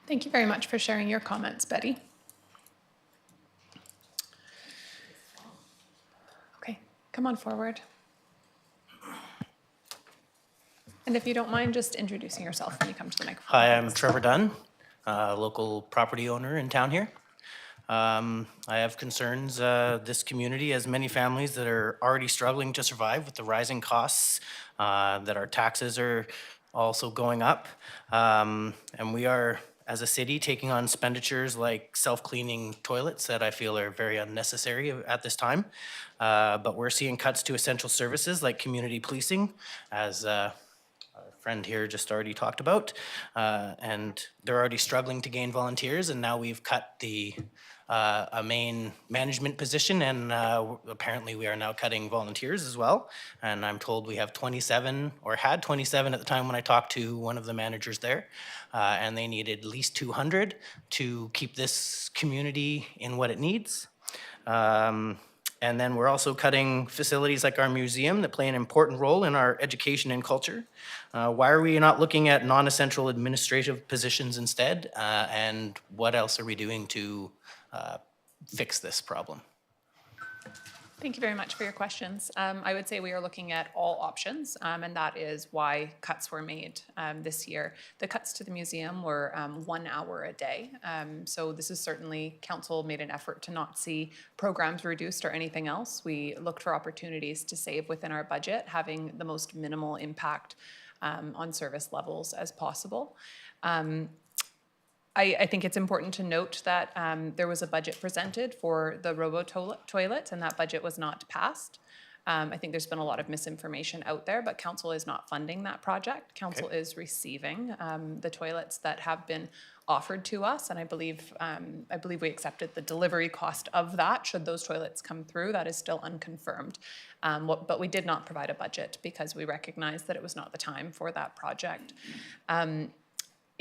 Thank you very much for sharing your comments, Betty. Okay, come on forward. And if you don't mind, just introducing yourself when you come to the microphone. Hi, I'm Trevor Dunn, local property owner in town here. I have concerns. This community has many families that are already struggling to survive with the rising costs, that our taxes are also going up. And we are, as a city, taking on expenditures like self-cleaning toilets that I feel are very unnecessary at this time. But we're seeing cuts to essential services like community policing, as friend here just already talked about, and they're already struggling to gain volunteers, and now we've cut a main management position, and apparently we are now cutting volunteers as well. And I'm told we have 27, or had 27 at the time when I talked to one of the managers there, and they needed at least 200 to keep this community in what it needs. And then we're also cutting facilities like our museum that play an important role in our education and culture. Why are we not looking at non-essential administrative positions instead? And what else are we doing to fix this problem? Thank you very much for your questions. I would say we are looking at all options, and that is why cuts were made this year. The cuts to the museum were 1 hour a day. So this is certainly, council made an effort to not see programs reduced or anything else. We looked for opportunities to save within our budget, having the most minimal impact on service levels as possible. I think it's important to note that there was a budget presented for the robo-toilet, and that budget was not passed. I think there's been a lot of misinformation out there, but council is not funding that project. Council is receiving the toilets that have been offered to us, and I believe we accepted the delivery cost of that. Should those toilets come through, that is still unconfirmed. But we did not provide a budget because we recognized that it was not the time for that project.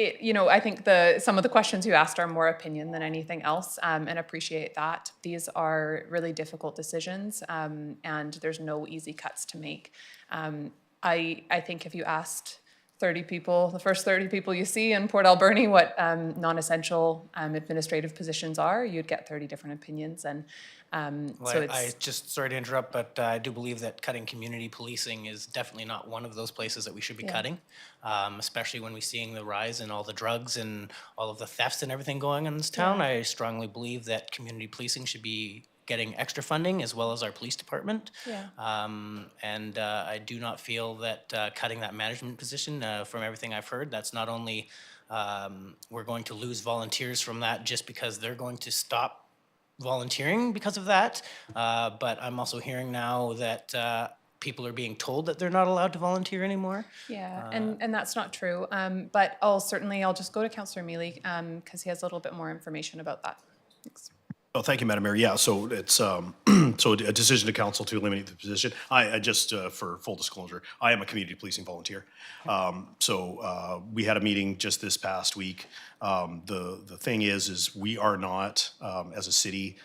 I think some of the questions you asked are more opinion than anything else, and appreciate that. These are really difficult decisions, and there's no easy cuts to make. I think if you asked 30 people, the first 30 people you see in Port Alberni, what non-essential administrative positions are, you'd get 30 different opinions. And Well, so I it's, just, sorry to interrupt, but I do believe that cutting community policing is definitely not one of those places that we should be Yeah. cutting, especially when we're seeing the rise in all the drugs and all of the thefts and everything going on in this town. Yeah. I strongly believe that community policing should be getting extra funding as well as our police department. Yeah. And I do not feel that cutting that management position, from everything I've heard, that's not only we're going to lose volunteers from that just because they're going to stop volunteering because of that. But I'm also hearing now that people are being told that they're not allowed to volunteer anymore. yeah, and that's not true. But I'll just go to Councillor Mealy because he has a little bit more information about that. Thanks. Oh, thank you, Madam Mayor. Yeah, so it's, so a decision to council to eliminate the position. I just, for full disclosure, I am a community policing volunteer. We had a meeting just this past week. The thing is we are not, as a city,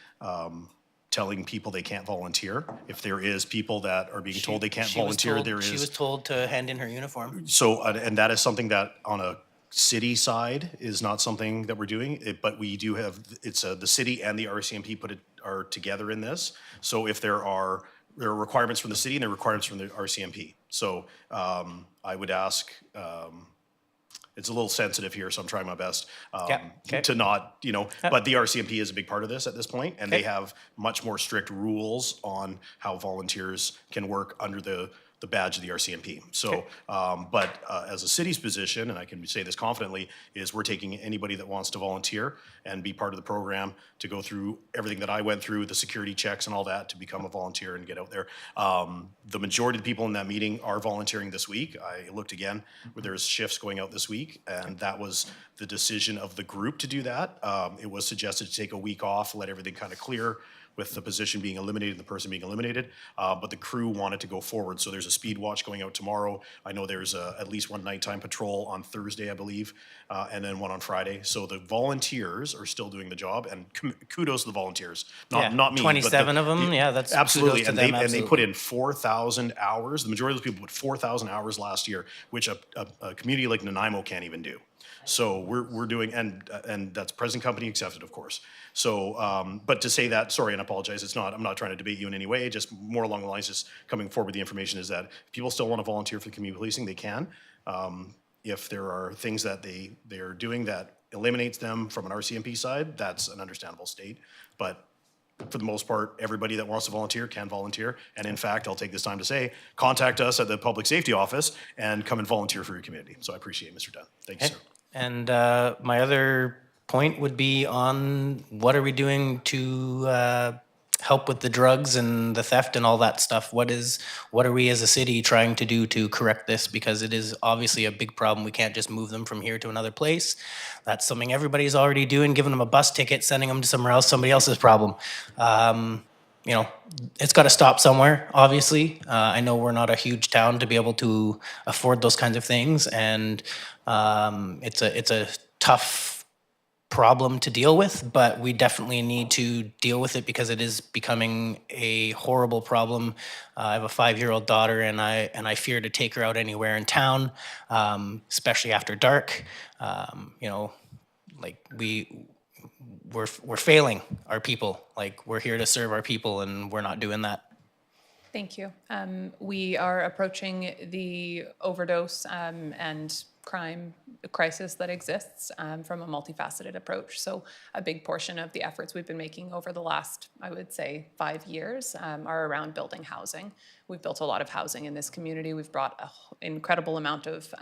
telling people they can't volunteer. If there is people that are being told they can't volunteer, there She was is. told to hand in her uniform. So, and that is something that on a city side is not something that we're doing, but we do have, it's the city and the RCMP are together in this. So if there are requirements from the city and there are requirements from the RCMP. So I would ask, it's a little sensitive here, so I'm trying my best to not, but the RCMP is a big part of this at this point, and they have much more strict rules on how volunteers can work under the badge of the RCMP. So, but as a city's position, and I can say this confidently, is we're taking anybody that wants to volunteer and be part of the program to go through everything that I went through, the security checks and all that, to become a volunteer and get out there. The majority of the people in that meeting are volunteering this week. I looked again, where there's shifts going out this week, and that was the decision of the group to do that. It was suggested to take a week off, let everything kind of clear, with the position being eliminated and the person being eliminated, but the crew wanted to go forward. So there's a speed watch going out tomorrow. I know there's at least one nighttime patrol on Thursday, I believe, and then one on Friday. So the volunteers are still doing the job, and kudos to the volunteers. Not me. 27 of them, yeah, that's absolutely. kudos to And them, they put in 4,000 hours. The majority of those people put 4,000 hours last year, which a community like Nanaimo can't even do. So we're doing, and that's present company accepted, of course. So, but to say that, sorry, and I apologize, I'm not trying to debate you in any way, just more along the lines, just coming forward with the information is that if people still want to volunteer for community policing, they can. If there are things that they're doing that eliminates them from an RCMP side, that's an understandable state. But for the most part, everybody that wants to volunteer can volunteer. And in fact, I'll take this time to say, contact us at the Public Safety Office and come and volunteer for your community. So I appreciate it, Mr. Dunn. Thank you, sir. And my other point would be on what are we doing to help with the drugs and the theft and all that stuff? What are we as a city trying to do to correct this? Because it is obviously a big problem. We can't just move them from here to another place. That's something everybody's already doing, giving them a bus ticket, sending them to somewhere else, somebody else's problem. It's got to stop somewhere, obviously. I know we're not a huge town to be able to afford those kinds of things, and it's a tough problem to deal with, but we definitely need to deal with it because it is becoming a horrible problem. I have a 5-year-old daughter, and I fear to take her out anywhere in town, especially after dark. We're failing our people. Like, we're here to serve our people, and we're not doing that. Thank you. We are approaching the overdose and crime crisis that exists from a multifaceted approach. So a big portion of the efforts we've been making over the last, I would say, 5 years are around building housing. We've built a lot of housing in this community. We've brought an incredible amount of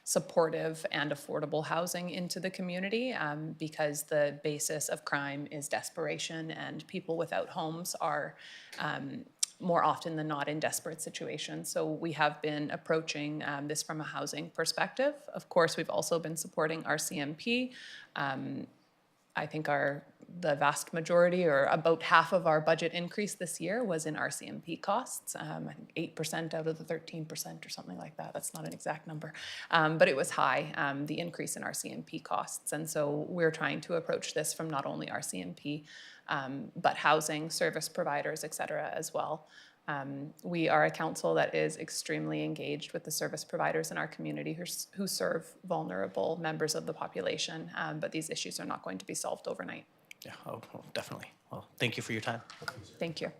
supportive and affordable housing into the community because the basis of crime is desperation, and people without homes are more often than not in desperate situations. So we have been approaching this from a housing perspective. Of course, we've also been supporting RCMP. I think the vast majority, or about half of our budget increase this year, was in RCMP costs. I think 8% out of the 13% or something like that. That's not an exact number, but it was high, the increase in RCMP costs. And so we're trying to approach this from not only RCMP, but housing, service providers, et cetera, as well. We are a council that is extremely engaged with the service providers in our community who serve vulnerable members of the population, but these issues are not going to be solved overnight. Yeah, oh, definitely. Well, thank you for your time. Thank you.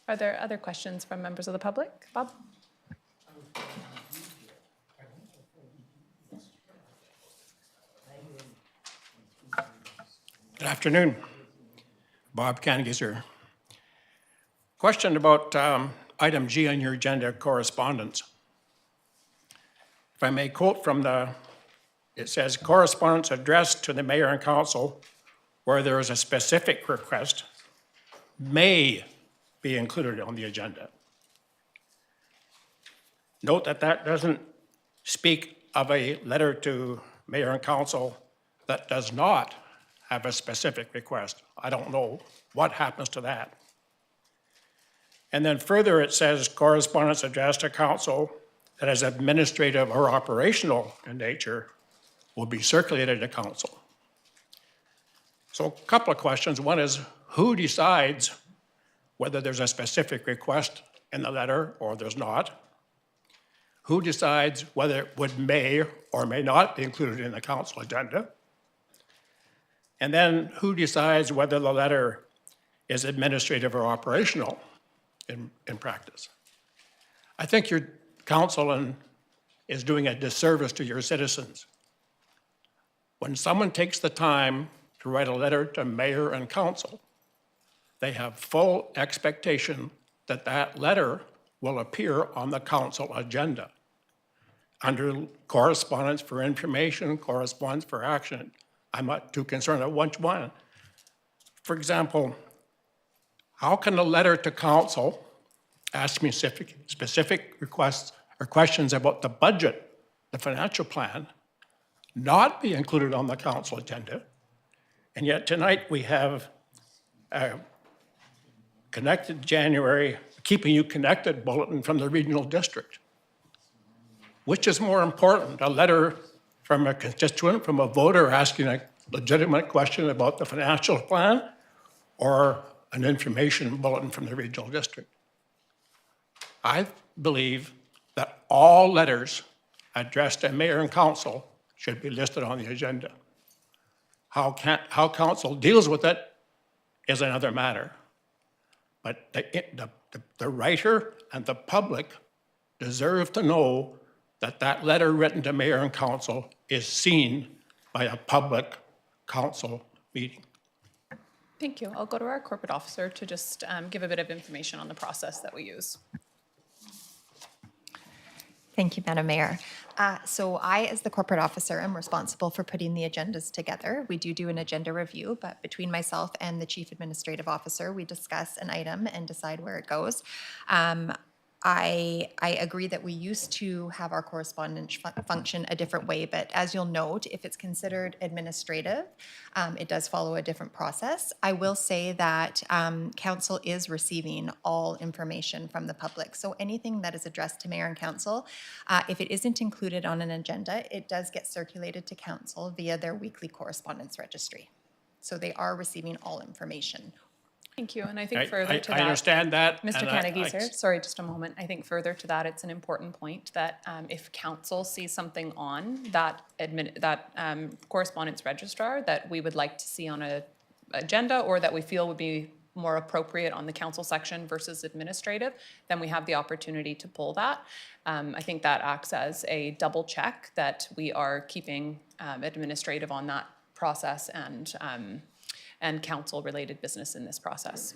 Are there other questions from members of the public? Bob? Good afternoon. Bob Kangiser. Question about item G on your agenda, correspondence. If I may quote from it says, correspondence addressed to the mayor and council where there is a specific request may be included on the agenda. Note that that doesn't speak of a letter to mayor and council that does not have a specific request. I don't know what happens to that. And then further it says correspondence addressed to council that is administrative or operational in nature will be circulated to council. So a couple of questions. One is, who decides whether there's a specific request in the letter or there's not? Who decides whether it may or may not be included in the council agenda? And then who decides whether the letter is administrative or operational in practice? I think your council is doing a disservice to your citizens. When someone takes the time to write a letter to mayor and council, they have full expectation that that letter will appear on the council agenda under correspondence for information, correspondence for action. I'm not too concerned at which one. For example, how can a letter to council ask me specific requests or questions about the budget, the financial plan, not be included on the council agenda? And yet tonight we have a Connected January, Keeping You Connected bulletin from the regional district. Which is more important, a letter from a constituent, from a voter asking a legitimate question about the financial plan, or an information bulletin from the regional district? I believe that all letters addressed to mayor and council should be listed on the agenda. How council deals with it is another matter. But the writer and the public deserve to know that that letter written to mayor and council is seen by a public council meeting. Thank you. I'll go to our corporate officer to just give a bit of information on the process that we use. Thank you, Madam Mayor. So I, as the corporate officer, am responsible for putting the agendas together. We do an agenda review, but between myself and the chief administrative officer, we discuss an item and decide where it goes. I agree that we used to have our correspondence function a different way, but as you'll note, if it's considered administrative, it does follow a different process. I will say that council is receiving all information from the public. So anything that is addressed to mayor and council, if it isn't included on an agenda, it does get circulated to council via their weekly correspondence registry. So they are receiving all information. Thank you, and I think further to that. I understand that. Mr. Kanagieser, sorry, just a moment. I think further to that, it's an important point that if council sees something on that correspondence registrar that we would like to see on an agenda or that we feel would be more appropriate on the council section versus administrative, then we have the opportunity to pull that. I think that acts as a double check that we are keeping administrative on that process and council-related business in this process.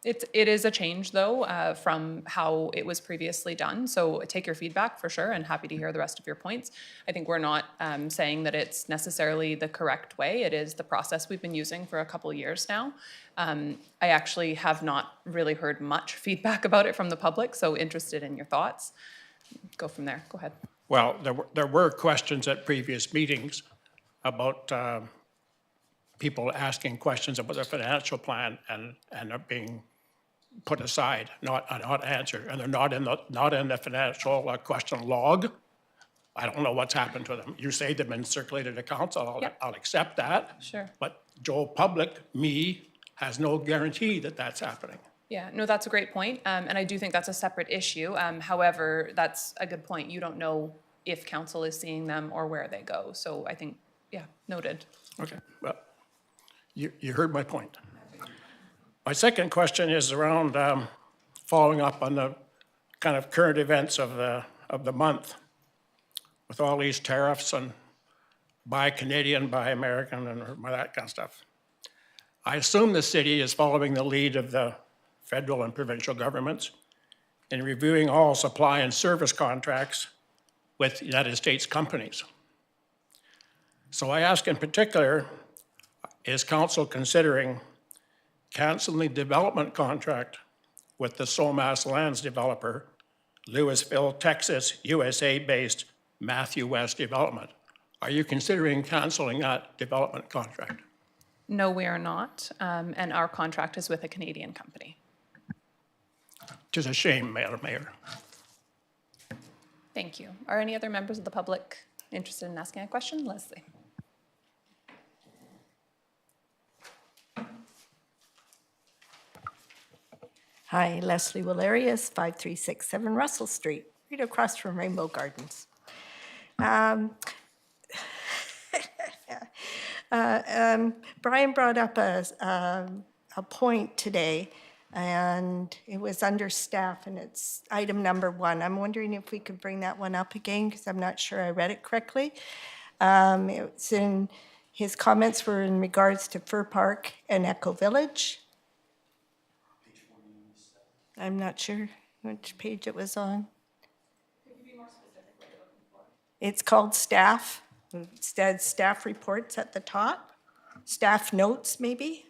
It is a change, though, from how it was previously done. So take your feedback for sure, and happy to hear the rest of your points. I think we're not saying that it's necessarily the correct way. It is the process we've been using for a couple of years now. I actually have not really heard much feedback about it from the public, so interested in your thoughts. Go from there. Go ahead. Well, there were questions at previous meetings about people asking questions about their financial plan and are being put aside, not answered, and they're not in the financial question log. I don't know what's happened to them. You say they've been circulated to council. I'll accept that. Sure. But Joe Public, me, has no guarantee that that's happening. Yeah, no, that's a great point, and I do think that's a separate issue. However, that's a good point. You don't know if council is seeing them or where they go. So I think, yeah, noted. Okay, well, you heard my point. My second question is around following up on the kind of current events of the month with all these tariffs and buy Canadian, buy American, and that kind of stuff. I assume the city is following the lead of the federal and provincial governments in reviewing all supply and service contracts with United States companies. So I ask in particular, is council considering canceling the development contract with the Somas Lands developer, Louisville, Texas, USA-based Matthew West Development? Are you considering canceling that development contract? No, we are not, and our contract is with a Canadian company. It is a shame, Madam Mayor. Thank you. Are any other members of the public interested in asking a question? Leslie. Hi, Leslie Valerius, 5367 Russell Street, right across from Rainbow Gardens. Brian brought up a point today, and it was under staff, and it's item number 1. I'm wondering if we could bring that one up again, because I'm not sure I read it correctly. It's in, his comments were in regards to Fur Park and Echo Village. I'm not sure which page it was on. It's called staff. It says staff reports at the top. Staff notes, maybe.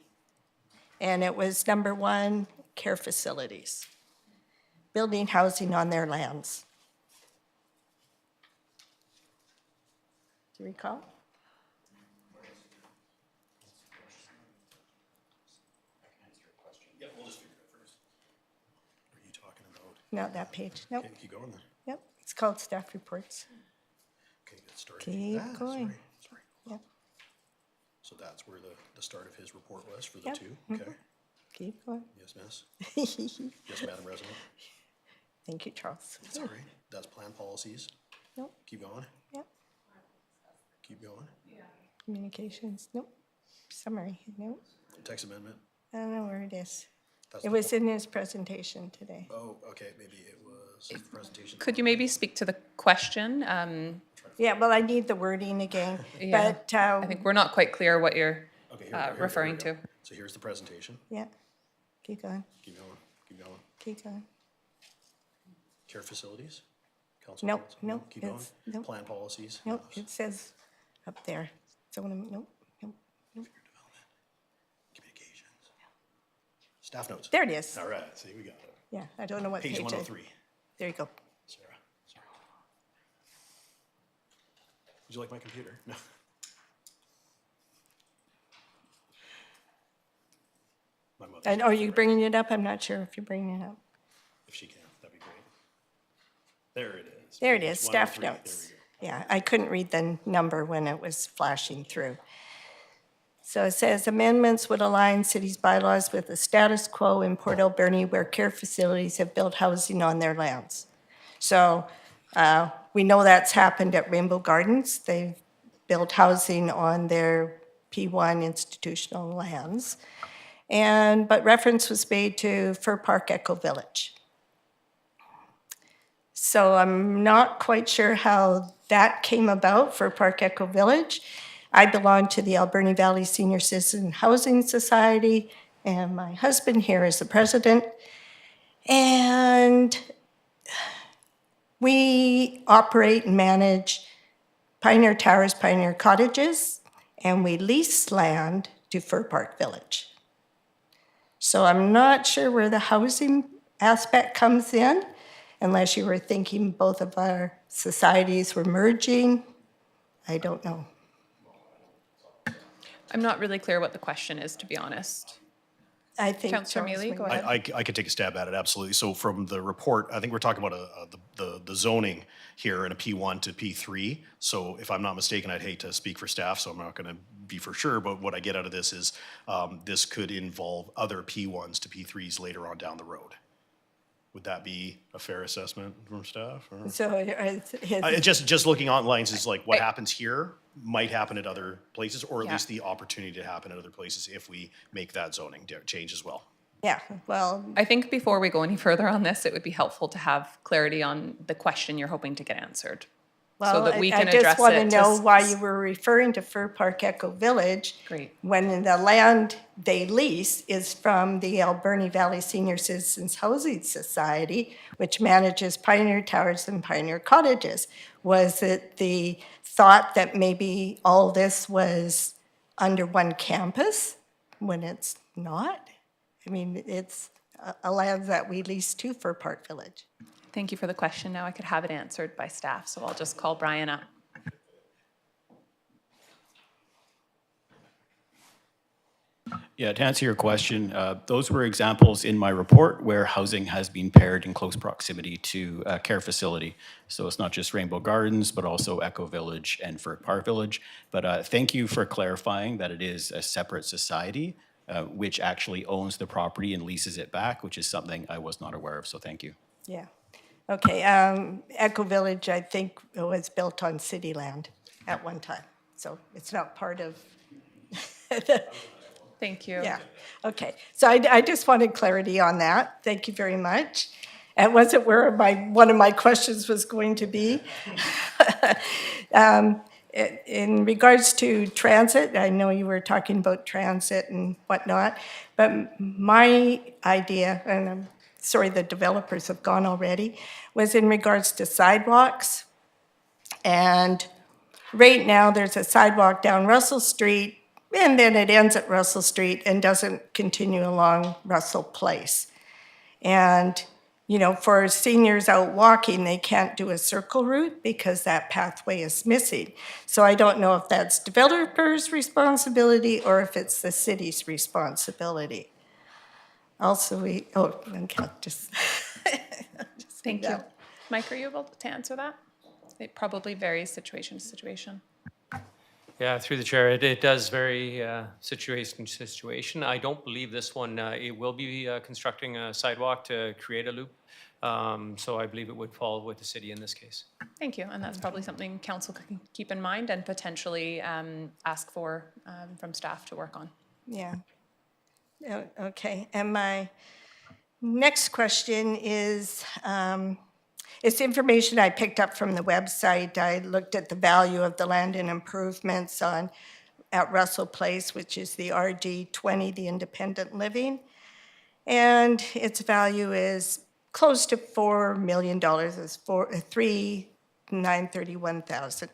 And it was number 1, care facilities. Building housing on their lands. Do you recall? Not that page. Nope. Okay, keep going then. Yep. It's called staff reports. Okay, get started. Keep going. Sorry. Yep. So that's where the start of his report was for the Yep. 2? Mhm. Okay. Keep going. Yes, miss. Yes, Madam President. Thank you, Charles. That's all right. That's plan policies. Nope. Keep going. Yep. Keep going. Communications. Nope. Summary. Nope. Text amendment. I don't know where it is. That's It the was in his presentation today. Oh, okay, maybe it was the presentation. Could you maybe speak to the question? Yeah, well, I need the wording again, Yeah, but, I think we're not quite clear what you're Okay, here we referring go. to. So here's the presentation. yeah. Keep going, Keep going. Keep going. keep going. Care facilities? Council Nope, notes? nope, Keep going. it's- nope. Plan policies? Nope, Yes. it says up there. Zoning, nope, nope. Communications. Staff notes. There it is. All right, see, we got it. Yeah, I don't know what page Page it. 103. There you go. Sarah, sorry. Would you like my computer? No. My mother, And are you bringing it up? I'm not sure if you're bringing it up. if she can, that'd be great. There it is. There it Page is, staff 103. notes. There we go. Yeah, I couldn't read the number when it was flashing through. So it says amendments would align city's bylaws with the status quo in Port Alberni where care facilities have built housing on their lands. So we know that's happened at Rainbow Gardens. They've built housing on their P1 institutional lands. But reference was made to Fur Park Echo Village. So I'm not quite sure how that came about for Park Echo Village. I belong to the Alberni Valley Senior Citizen Housing Society, and my husband here is the president. And we operate and manage Pioneer Towers, Pioneer Cottages, and we lease land to Fur Park Village. So I'm not sure where the housing aspect comes in, unless you were thinking both of our societies were merging. I don't know. I'm not really clear what the question is, to be honest. I think Councillor Charles Mealy, may- go ahead. I could take a stab at it, absolutely. So from the report, I think we're talking about the zoning here in a P1 to P3. So if I'm not mistaken, I'd hate to speak for staff, so I'm not going to be for sure, but what I get out of this is this could involve other P1s to P3s later on down the road. Would that be a fair assessment from staff? Or? So Just looking online is like what happens here might happen at other places, or at Yeah. least the opportunity to happen at other places if we make that zoning change as well. yeah, well, I think before we go any further on this, it would be helpful to have clarity on the question you're hoping to get answered. So well, that we I can just address want to it. know why you were referring to Fir Park Echo Village. Great. When the land they lease is from the Alberni Valley Senior Citizens Housing Society, which manages Pioneer Towers and Pioneer Cottages. Was it the thought that maybe all this was under one campus when it's not? I mean, it's a land that we lease to Fir Park Village. Thank you for the question. Now I could have it answered by staff, so I'll just call Brian up. Yeah, to answer your question, those were examples in my report where housing has been paired in close proximity to a care facility. So it's not just Rainbow Gardens, but also Echo Village and Fir Park Village. But thank you for clarifying that it is a separate society which actually owns the property and leases it back, which is something I was not aware of, so thank you. Yeah. Okay, Echo Village, I think, was built on city land at one time, so it's not part of Thank you. yeah, okay. So I just wanted clarity on that. Thank you very much. It wasn't where one of my questions was going to be. In regards to transit, I know you were talking about transit and whatnot, but my idea, and I'm sorry the developers have gone already, was in regards to sidewalks. And right now, there's a sidewalk down Russell Street, and then it ends at Russell Street and doesn't continue along Russell Place. And, you know, for seniors out walking, they can't do a circle route because that pathway is missing. So I don't know if that's developers' responsibility or if it's the city's responsibility. Also, just Thank you. Mike, are you able to answer that? It probably varies situation to situation. Yeah, through the chair, it does vary situation to situation. I don't believe this one, it will be constructing a sidewalk to create a loop. So I believe it would fall with the city in this case. Thank you, and that's probably something council can keep in mind and potentially ask for from staff to work on. Yeah. Okay, and my next question is, it's information I picked up from the website. I looked at the value of the land and improvements at Russell Place, which is the RD20, the independent living. And its value is close to $4 million, it's $3,931,000.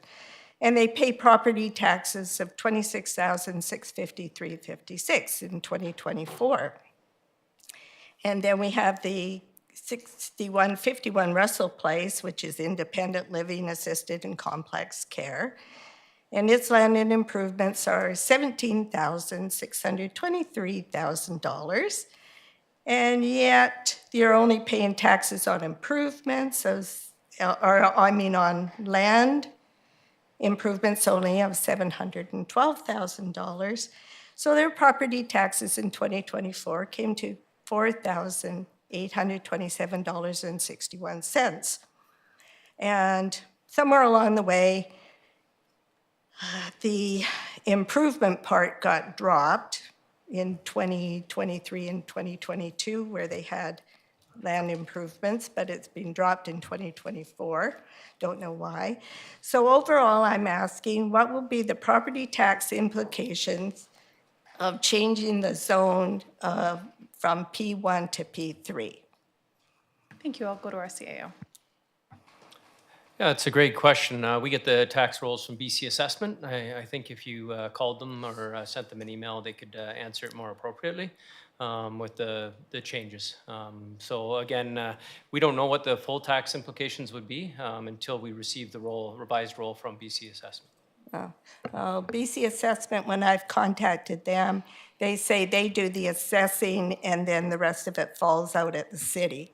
And they pay property taxes of $26,653.56 in 2024. And then we have the 6151 Russell Place, which is independent living, assisted, and complex care. And its land and improvements are $17,623,000. And yet, you're only paying taxes on improvements, on land improvements only of $712,000. So their property taxes in 2024 came to $4,827.61. And somewhere along the way, the improvement part got dropped in 2023 and 2022, where they had land improvements, but it's been dropped in 2024. Don't know why. So overall, I'm asking, what will be the property tax implications of changing the zone from P1 to P3? Thank you. I'll go to our CAO. Yeah, it's a great question. We get the tax rolls from BC Assessment. I think if you called them or sent them an email, they could answer it more appropriately with the changes. So again, we don't know what the full tax implications would be until we receive the revised roll from BC Assessment. BC Assessment, when I've contacted them, they say they do the assessing and then the rest of it falls out at the city.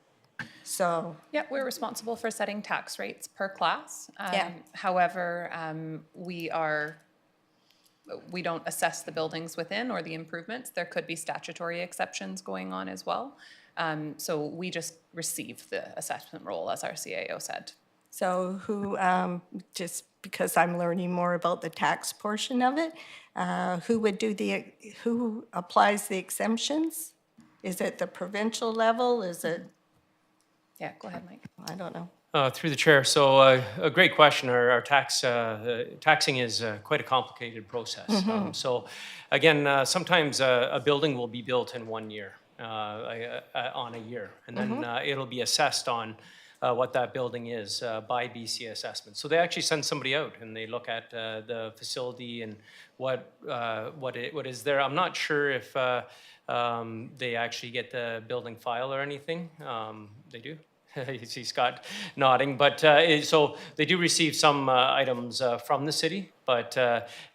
So yeah, we're responsible for setting tax rates per class. Yeah. However, we are we don't assess the buildings within or the improvements. There could be statutory exceptions going on as well. So we just receive the assessment role, as our CAO said. So who, just because I'm learning more about the tax portion of it, who applies the exemptions? Is it the provincial level? Is it, Yeah, go ahead, Mike. I don't know. Through the chair, so a great question. Our taxing is quite a complicated process. So again, sometimes a building will be built in 1 year, on a year, and then it'll be assessed on what that building is by BC assessment. So they actually send somebody out and they look at the facility and what is there. I'm not sure if they actually get the building file or anything. They do. You see Scott nodding, but so they do receive some items from the city, but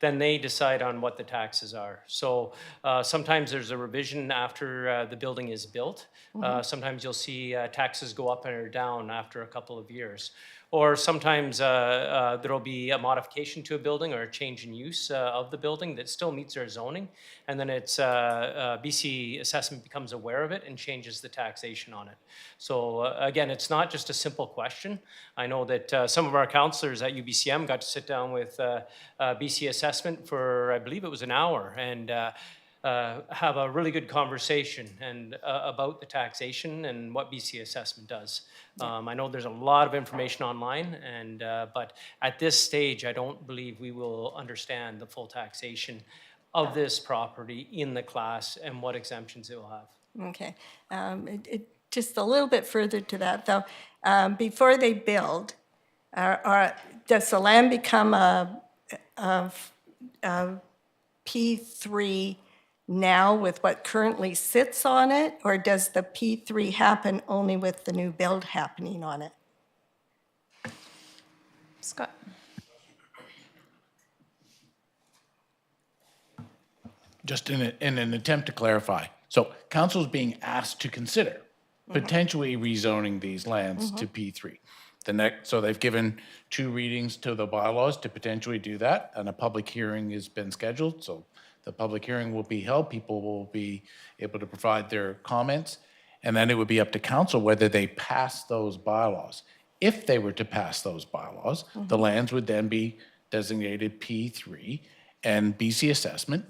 then they decide on what the taxes are. So sometimes there's a revision after the building is built. Sometimes you'll see taxes go up or down after a couple of years. Or sometimes there'll be a modification to a building or a change in use of the building that still meets their zoning. And then it's BC assessment becomes aware of it and changes the taxation on it. So again, it's not just a simple question. I know that some of our councillors at UBCM got to sit down with BC assessment for, I believe it was an hour, and have a really good conversation and about the taxation and what BC assessment does. I know there's a lot of information online, and but at this stage, I don't believe we will understand the full taxation of this property in the class and what exemptions it will have. Okay. Just a little bit further to that, though. Before they build, does the land become a P3 now with what currently sits on it, or does the P3 happen only with the new build happening on it? Scott. Just in an attempt to clarify, so council is being asked to consider potentially rezoning these lands to P3. So they've given 2 readings to the bylaws to potentially do that, and a public hearing has been scheduled. So the public hearing will be held, people will be able to provide their comments, and then it would be up to council whether they pass those bylaws. If they were to pass those bylaws, the lands would then be designated P3, and BC assessment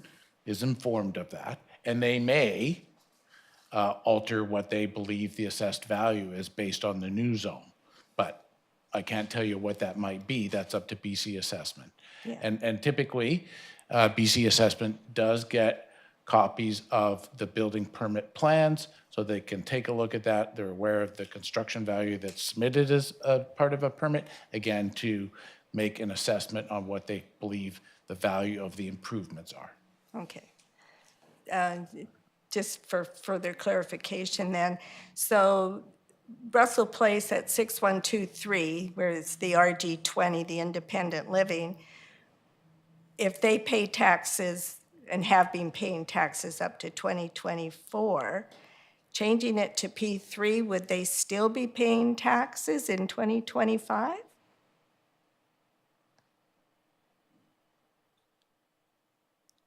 is informed of that, and they may alter what they believe the assessed value is based on the new zone. But I can't tell you what that might be. That's up to BC assessment. Yeah. And typically, BC assessment does get copies of the building permit plans, so they can take a look at that. They're aware of the construction value that's submitted as a part of a permit, again, to make an assessment on what they believe the value of the improvements are. Okay. Just for further clarification then, so Russell Place at 6123, where it's the RG20, the independent living, if they pay taxes and have been paying taxes up to 2024, changing it to P3, would they still be paying taxes in 2025?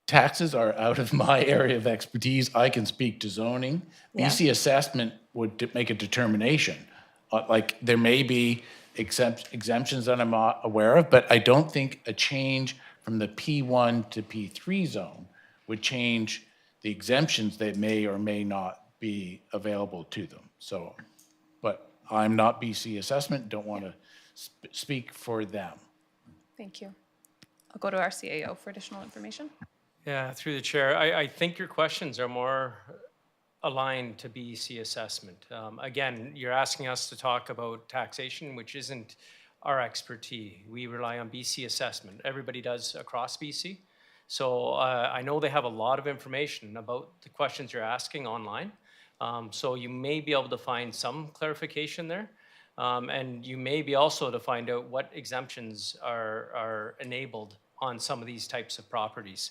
Taxes are out of my area of expertise. I can speak to zoning. Yeah. BC assessment would make a determination. Like, there may be exemptions that I'm not aware of, but I don't think a change from the P1 to P3 zone would change the exemptions that may or may not be available to them. So, but I'm not BC assessment, don't want to speak for them. Thank you. I'll go to our CAO for additional information. Yeah, through the chair, I think your questions are more aligned to BC assessment. Again, you're asking us to talk about taxation, which isn't our expertise. We rely on BC assessment. Everybody does across BC. So I know they have a lot of information about the questions you're asking online. So you may be able to find some clarification there. And you may be also to find out what exemptions are enabled on some of these types of properties.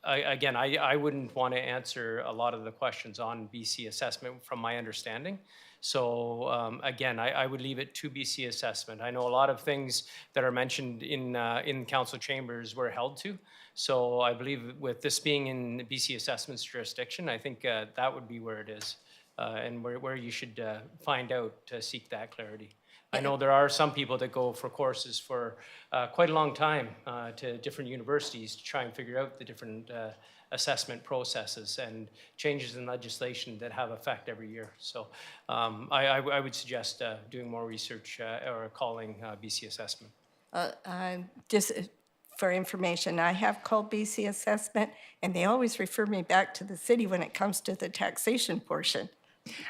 Again, I wouldn't want to answer a lot of the questions on BC assessment from my understanding. So again, I would leave it to BC assessment. I know a lot of things that are mentioned in council chambers were held to. So I believe with this being in BC assessment's jurisdiction, I think that would be where it is and where you should find out to seek that clarity. I know there are some people that go for courses for quite a long time to different universities to try and figure out the different assessment processes and changes in legislation that have effect every year. So I would suggest doing more research or calling BC assessment. Just for information, I have called BC Assessment, and they always refer me back to the city when it comes to the taxation portion.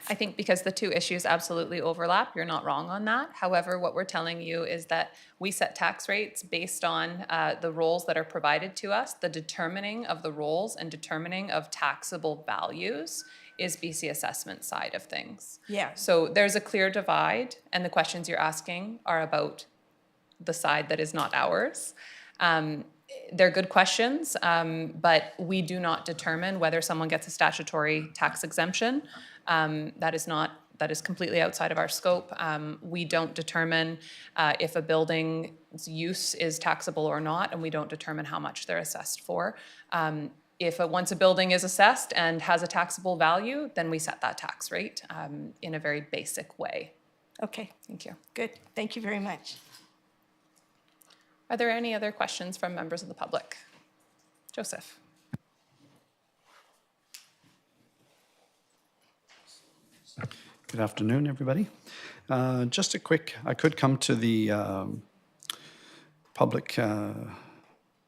I think because the two issues absolutely overlap, you're not wrong on that. However, what we're telling you is that we set tax rates based on the rolls that are provided to us. The determining of the rolls and determining of taxable values is BC assessment side of things. Yeah. So there's a clear divide, and the questions you're asking are about the side that is not ours. They're good questions, but we do not determine whether someone gets a statutory tax exemption. That is completely outside of our scope. We don't determine if a building's use is taxable or not, and we don't determine how much they're assessed for. Once a building is assessed and has a taxable value, then we set that tax rate in a very basic way. Okay. Thank you. Good. Thank you very much. Are there any other questions from members of the public? Joseph. Good afternoon, everybody. Just a quick, I could come to the public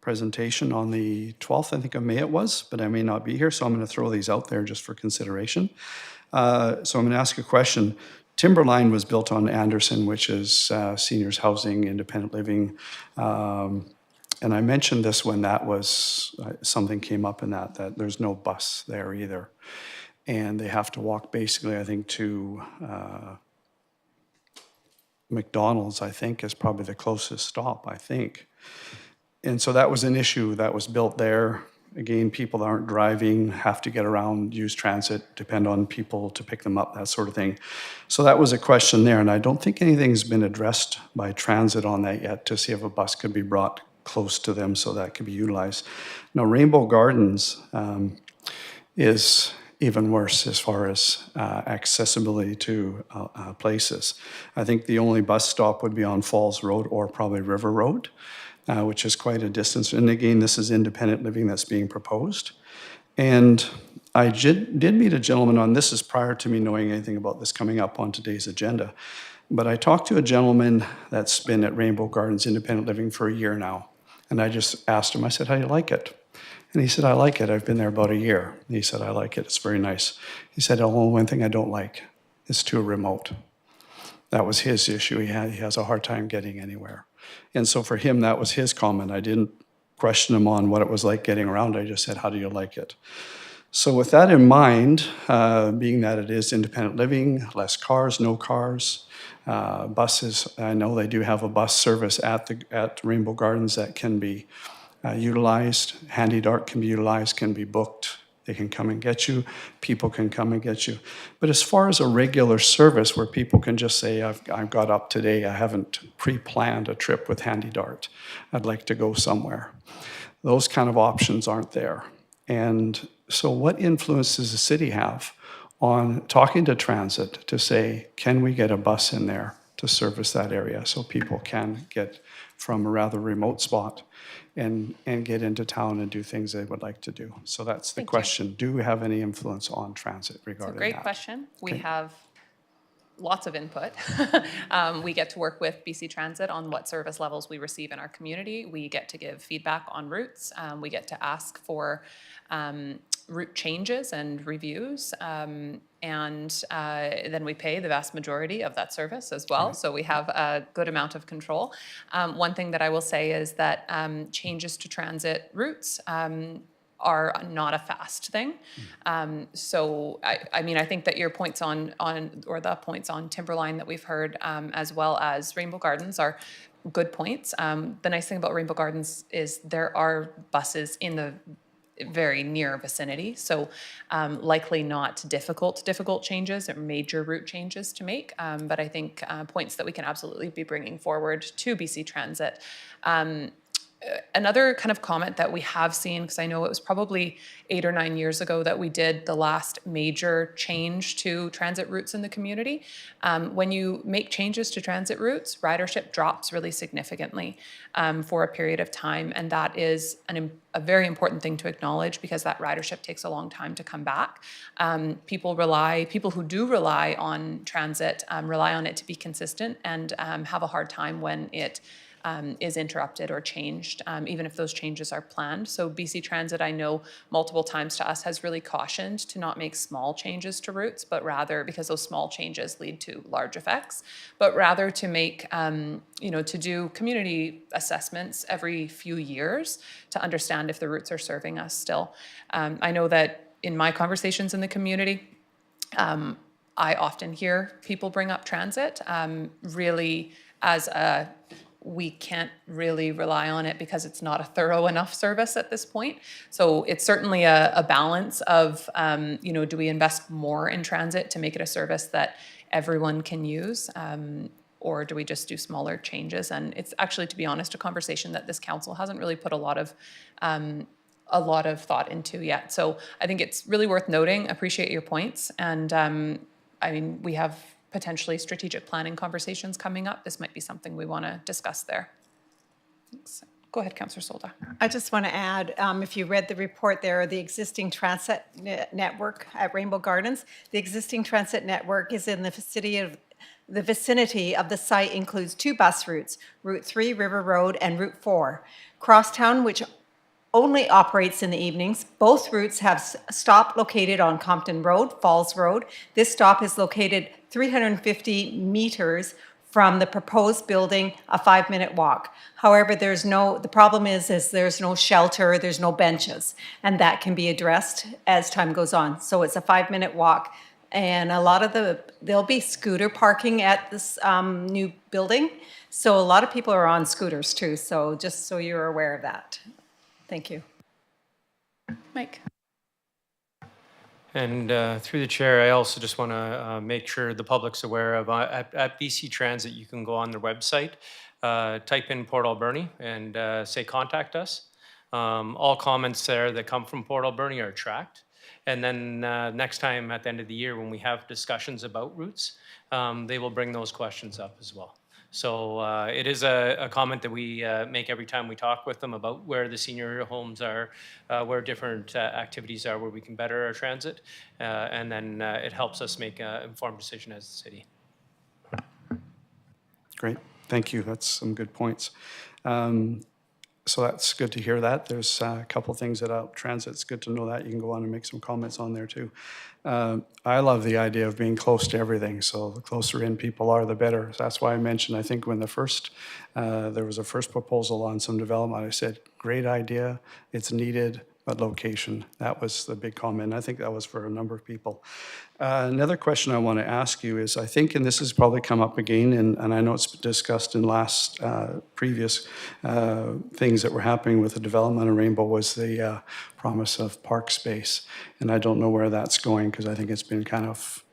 presentation on the 12th, I think of May it was, but I may not be here, so I'm going to throw these out there just for consideration. So I'm going to ask a question. Timberline was built on Anderson, which is seniors housing, independent living. And I mentioned this when that was, something came up in that there's no bus there either. And they have to walk basically, I think, to McDonald's, I think, is probably the closest stop, I think. And so that was an issue that was built there. Again, people that aren't driving have to get around, use transit, depend on people to pick them up, that sort of thing. So that was a question there, and I don't think anything's been addressed by transit on that yet to see if a bus could be brought close to them so that could be utilized. Now, Rainbow Gardens is even worse as far as accessibility to places. I think the only bus stop would be on Falls Road or probably River Road. Which is quite a distance. And again, this is independent living that's being proposed. And I did meet a gentleman on this, is prior to me knowing anything about this coming up on today's agenda. But I talked to a gentleman that's been at Rainbow Gardens Independent Living for a year now. And I just asked him, I said, how do you like it? And he said, I like it. I've been there about a year. And he said, I like it. It's very nice. He said, oh, one thing I don't like, it's too remote. That was his issue. He has a hard time getting anywhere. And so for him, that was his comment. I didn't question him on what it was like getting around. I just said, how do you like it? So with that in mind, being that it is independent living, less cars, no cars, buses, I know they do have a bus service at Rainbow Gardens that can be utilized. Handy Dart can be utilized, can be booked. They can come and get you. People can come and get you. But as far as a regular service where people can just say, I've got up today, I haven't pre-planned a trip with Handy Dart. I'd like to go somewhere. Those kind of options aren't there. And so what influence does the city have on talking to transit to say, can we get a bus in there to service that area so people can get from a rather remote spot and get into town and do things they would like to do. So that's the question. Do we have any influence on transit regarding that? It's a great question. We have lots of input. We get to work with BC Transit on what service levels we receive in our community. We get to give feedback on routes. We get to ask for route changes and reviews. And then we pay the vast majority of that service as well. Right. So we have a good amount of control. One thing that I will say is that changes to transit routes are not a fast thing. So I mean, I think that your points on the points on Timberline that we've heard, as well as Rainbow Gardens, are good points. The nice thing about Rainbow Gardens is there are buses in the very near vicinity. So likely not difficult changes or major route changes to make. But I think points that we can absolutely be bringing forward to BC Transit. Another kind of comment that we have seen, because I know it was probably 8 or 9 years ago that we did the last major change to transit routes in the community. When you make changes to transit routes, ridership drops really significantly for a period of time. And that is a very important thing to acknowledge, because that ridership takes a long time to come back. People who do rely on transit rely on it to be consistent, and have a hard time when it is interrupted or changed, even if those changes are planned. So BC Transit, I know multiple times to us, has really cautioned to not make small changes to routes, but rather, because those small changes lead to large effects, but rather to make, to do community assessments every few years to understand if the routes are serving us still. I know that in my conversations in the community, I often hear people bring up transit really as we can't really rely on it because it's not a thorough enough service at this point. So it's certainly a balance of, do we invest more in transit to make it a service that everyone can use? Or do we just do smaller changes? And it's actually, to be honest, a conversation that this council hasn't really put a lot of thought into yet. So I think it's really worth noting. Appreciate your points. And we have potentially strategic planning conversations coming up. This might be something we want to discuss there. Thanks. Go ahead, Councillor Solda. I just want to add, if you read the report there, the existing transit network at Rainbow Gardens, the existing transit network is in the vicinity of the site includes 2 bus routes, Route 3, River Road, and Route 4. Crosstown, which only operates in the evenings. Both routes have a stop located on Compton Road, Falls Road. This stop is located 350 meters from the proposed building, a 5-minute walk. However, the problem is there's no shelter, there's no benches, and that can be addressed as time goes on. So it's a 5-minute walk. And there'll be scooter parking at this new building. So a lot of people are on scooters too. So just so you're aware of that. Thank you. Mike. And through the chair, I also just want to make sure the public's aware of, at BC Transit, you can go on their website, type in Port Alberni and say contact us. All comments there that come from Port Alberni are tracked. And then next time at the end of the year when we have discussions about routes, they will bring those questions up as well. So it is a comment that we make every time we talk with them about where the senior homes are, where different activities are, where we can better our transit. And then it helps us make an informed decision as a city. Great, thank you. That's some good points. So that's good to hear that. There's a couple things about transit. It's good to know that. You can go on and make some comments on there too. I love the idea of being close to everything. So the closer in people are, the better. So that's why I mentioned, I think when there was a first proposal on some development, I said, great idea, it's needed, but location. That was the big comment. I think that was for a number of people. Another question I want to ask you is, I think, and this has probably come up again, and I know it's been discussed in last previous things that were happening with the development of Rainbow, was the promise of park space. And I don't know where that's going, because I think it's been kind of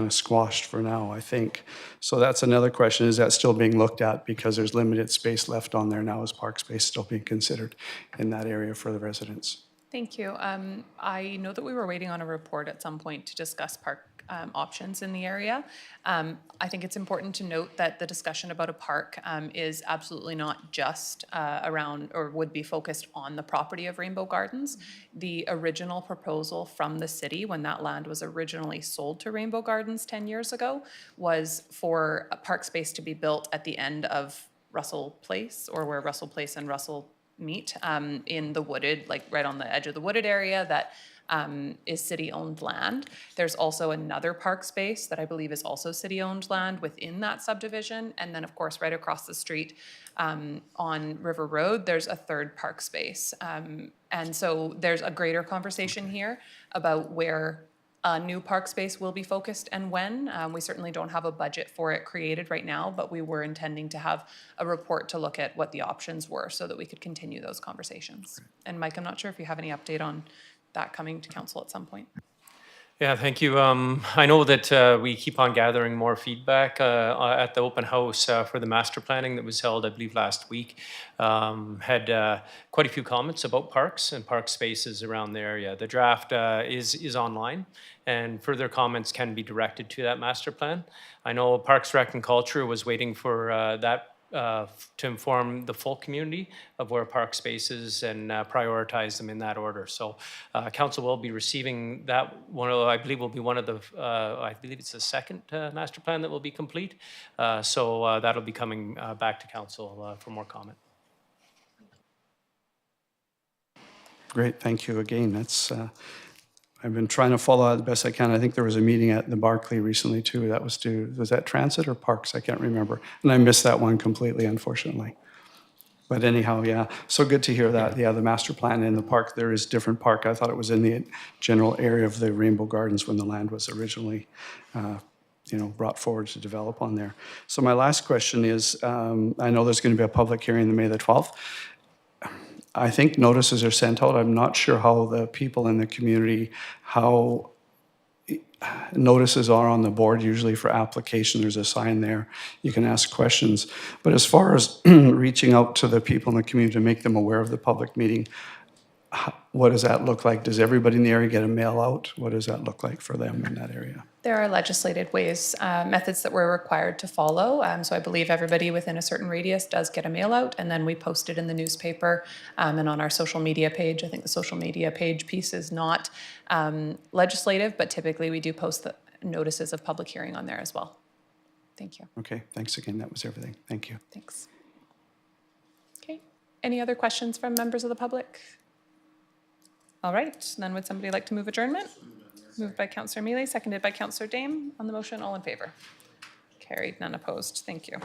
squashed for now, I think. So that's another question. Is that still being looked at, because there's limited space left on there now? Is park space still being considered in that area for the residents? Thank you. I know that we were waiting on a report at some point to discuss park options in the area. I think it's important to note that the discussion about a park is absolutely not just around, or would be focused on, the property of Rainbow Gardens. The original proposal from the city, when that land was originally sold to Rainbow Gardens 10 years ago, was for a park space to be built at the end of Russell Place, or where Russell Place and Russell meet, in the wooded, like right on the edge of the wooded area that is city-owned land. There's also another park space that I believe is also city-owned land within that subdivision. And then, of course, right across the street on River Road, there's a third park space. And so there's a greater conversation here about where a new park space will be focused and when. We certainly don't have a budget for it created right now, but we were intending to have a report to look at what the options were so that we could continue those conversations. And Mike, I'm not sure if you have any update on that coming to council at some point. Yeah, thank you. I know that we keep on gathering more feedback at the open house for the master planning that was held, I believe, last week. Had quite a few comments about parks and park spaces around the area. The draft is online, and further comments can be directed to that master plan. I know Parks, Rec, and Culture was waiting for that to inform the full community of where park spaces and prioritize them in that order. So council will be receiving that one of, I believe will be one of the, I believe it's the second master plan that will be complete. So that'll be coming back to council for more comment. Great, thank you again. That's, I've been trying to follow that the best I can. I think there was a meeting at the Barclay recently too. That was was that transit or parks? I can't remember. And I missed that one completely, unfortunately. But anyhow, yeah, so good to hear that. Yeah, the master plan in the park, there is different park. I thought it was in the general area of the Rainbow Gardens when the land was originally, brought forward to develop on there. So my last question is, I know there's going to be a public hearing on May the 12th. I think notices are sent out. I'm not sure how the people in the community, how notices are on the board. Usually for application, there's a sign there. You can ask questions. But as far as reaching out to the people in the community to make them aware of the public meeting, what does that look like? Does everybody in the area get a mail out? What does that look like for them in that area? There are legislated ways, methods that we're required to follow. So I believe everybody within a certain radius does get a mail out, and then we post it in the newspaper and on our social media page. I think the social media page piece is not legislative, but typically we do post the notices of public hearing on there as well. Thank you. Okay, thanks again. That was everything. Thank you. Thanks. Okay, any other questions from members of the public? All right, then would somebody like to move adjournment? Moved by Councillor Mealy, seconded by Councillor Dame. On the motion, all in favor? Carried, none opposed. Thank you.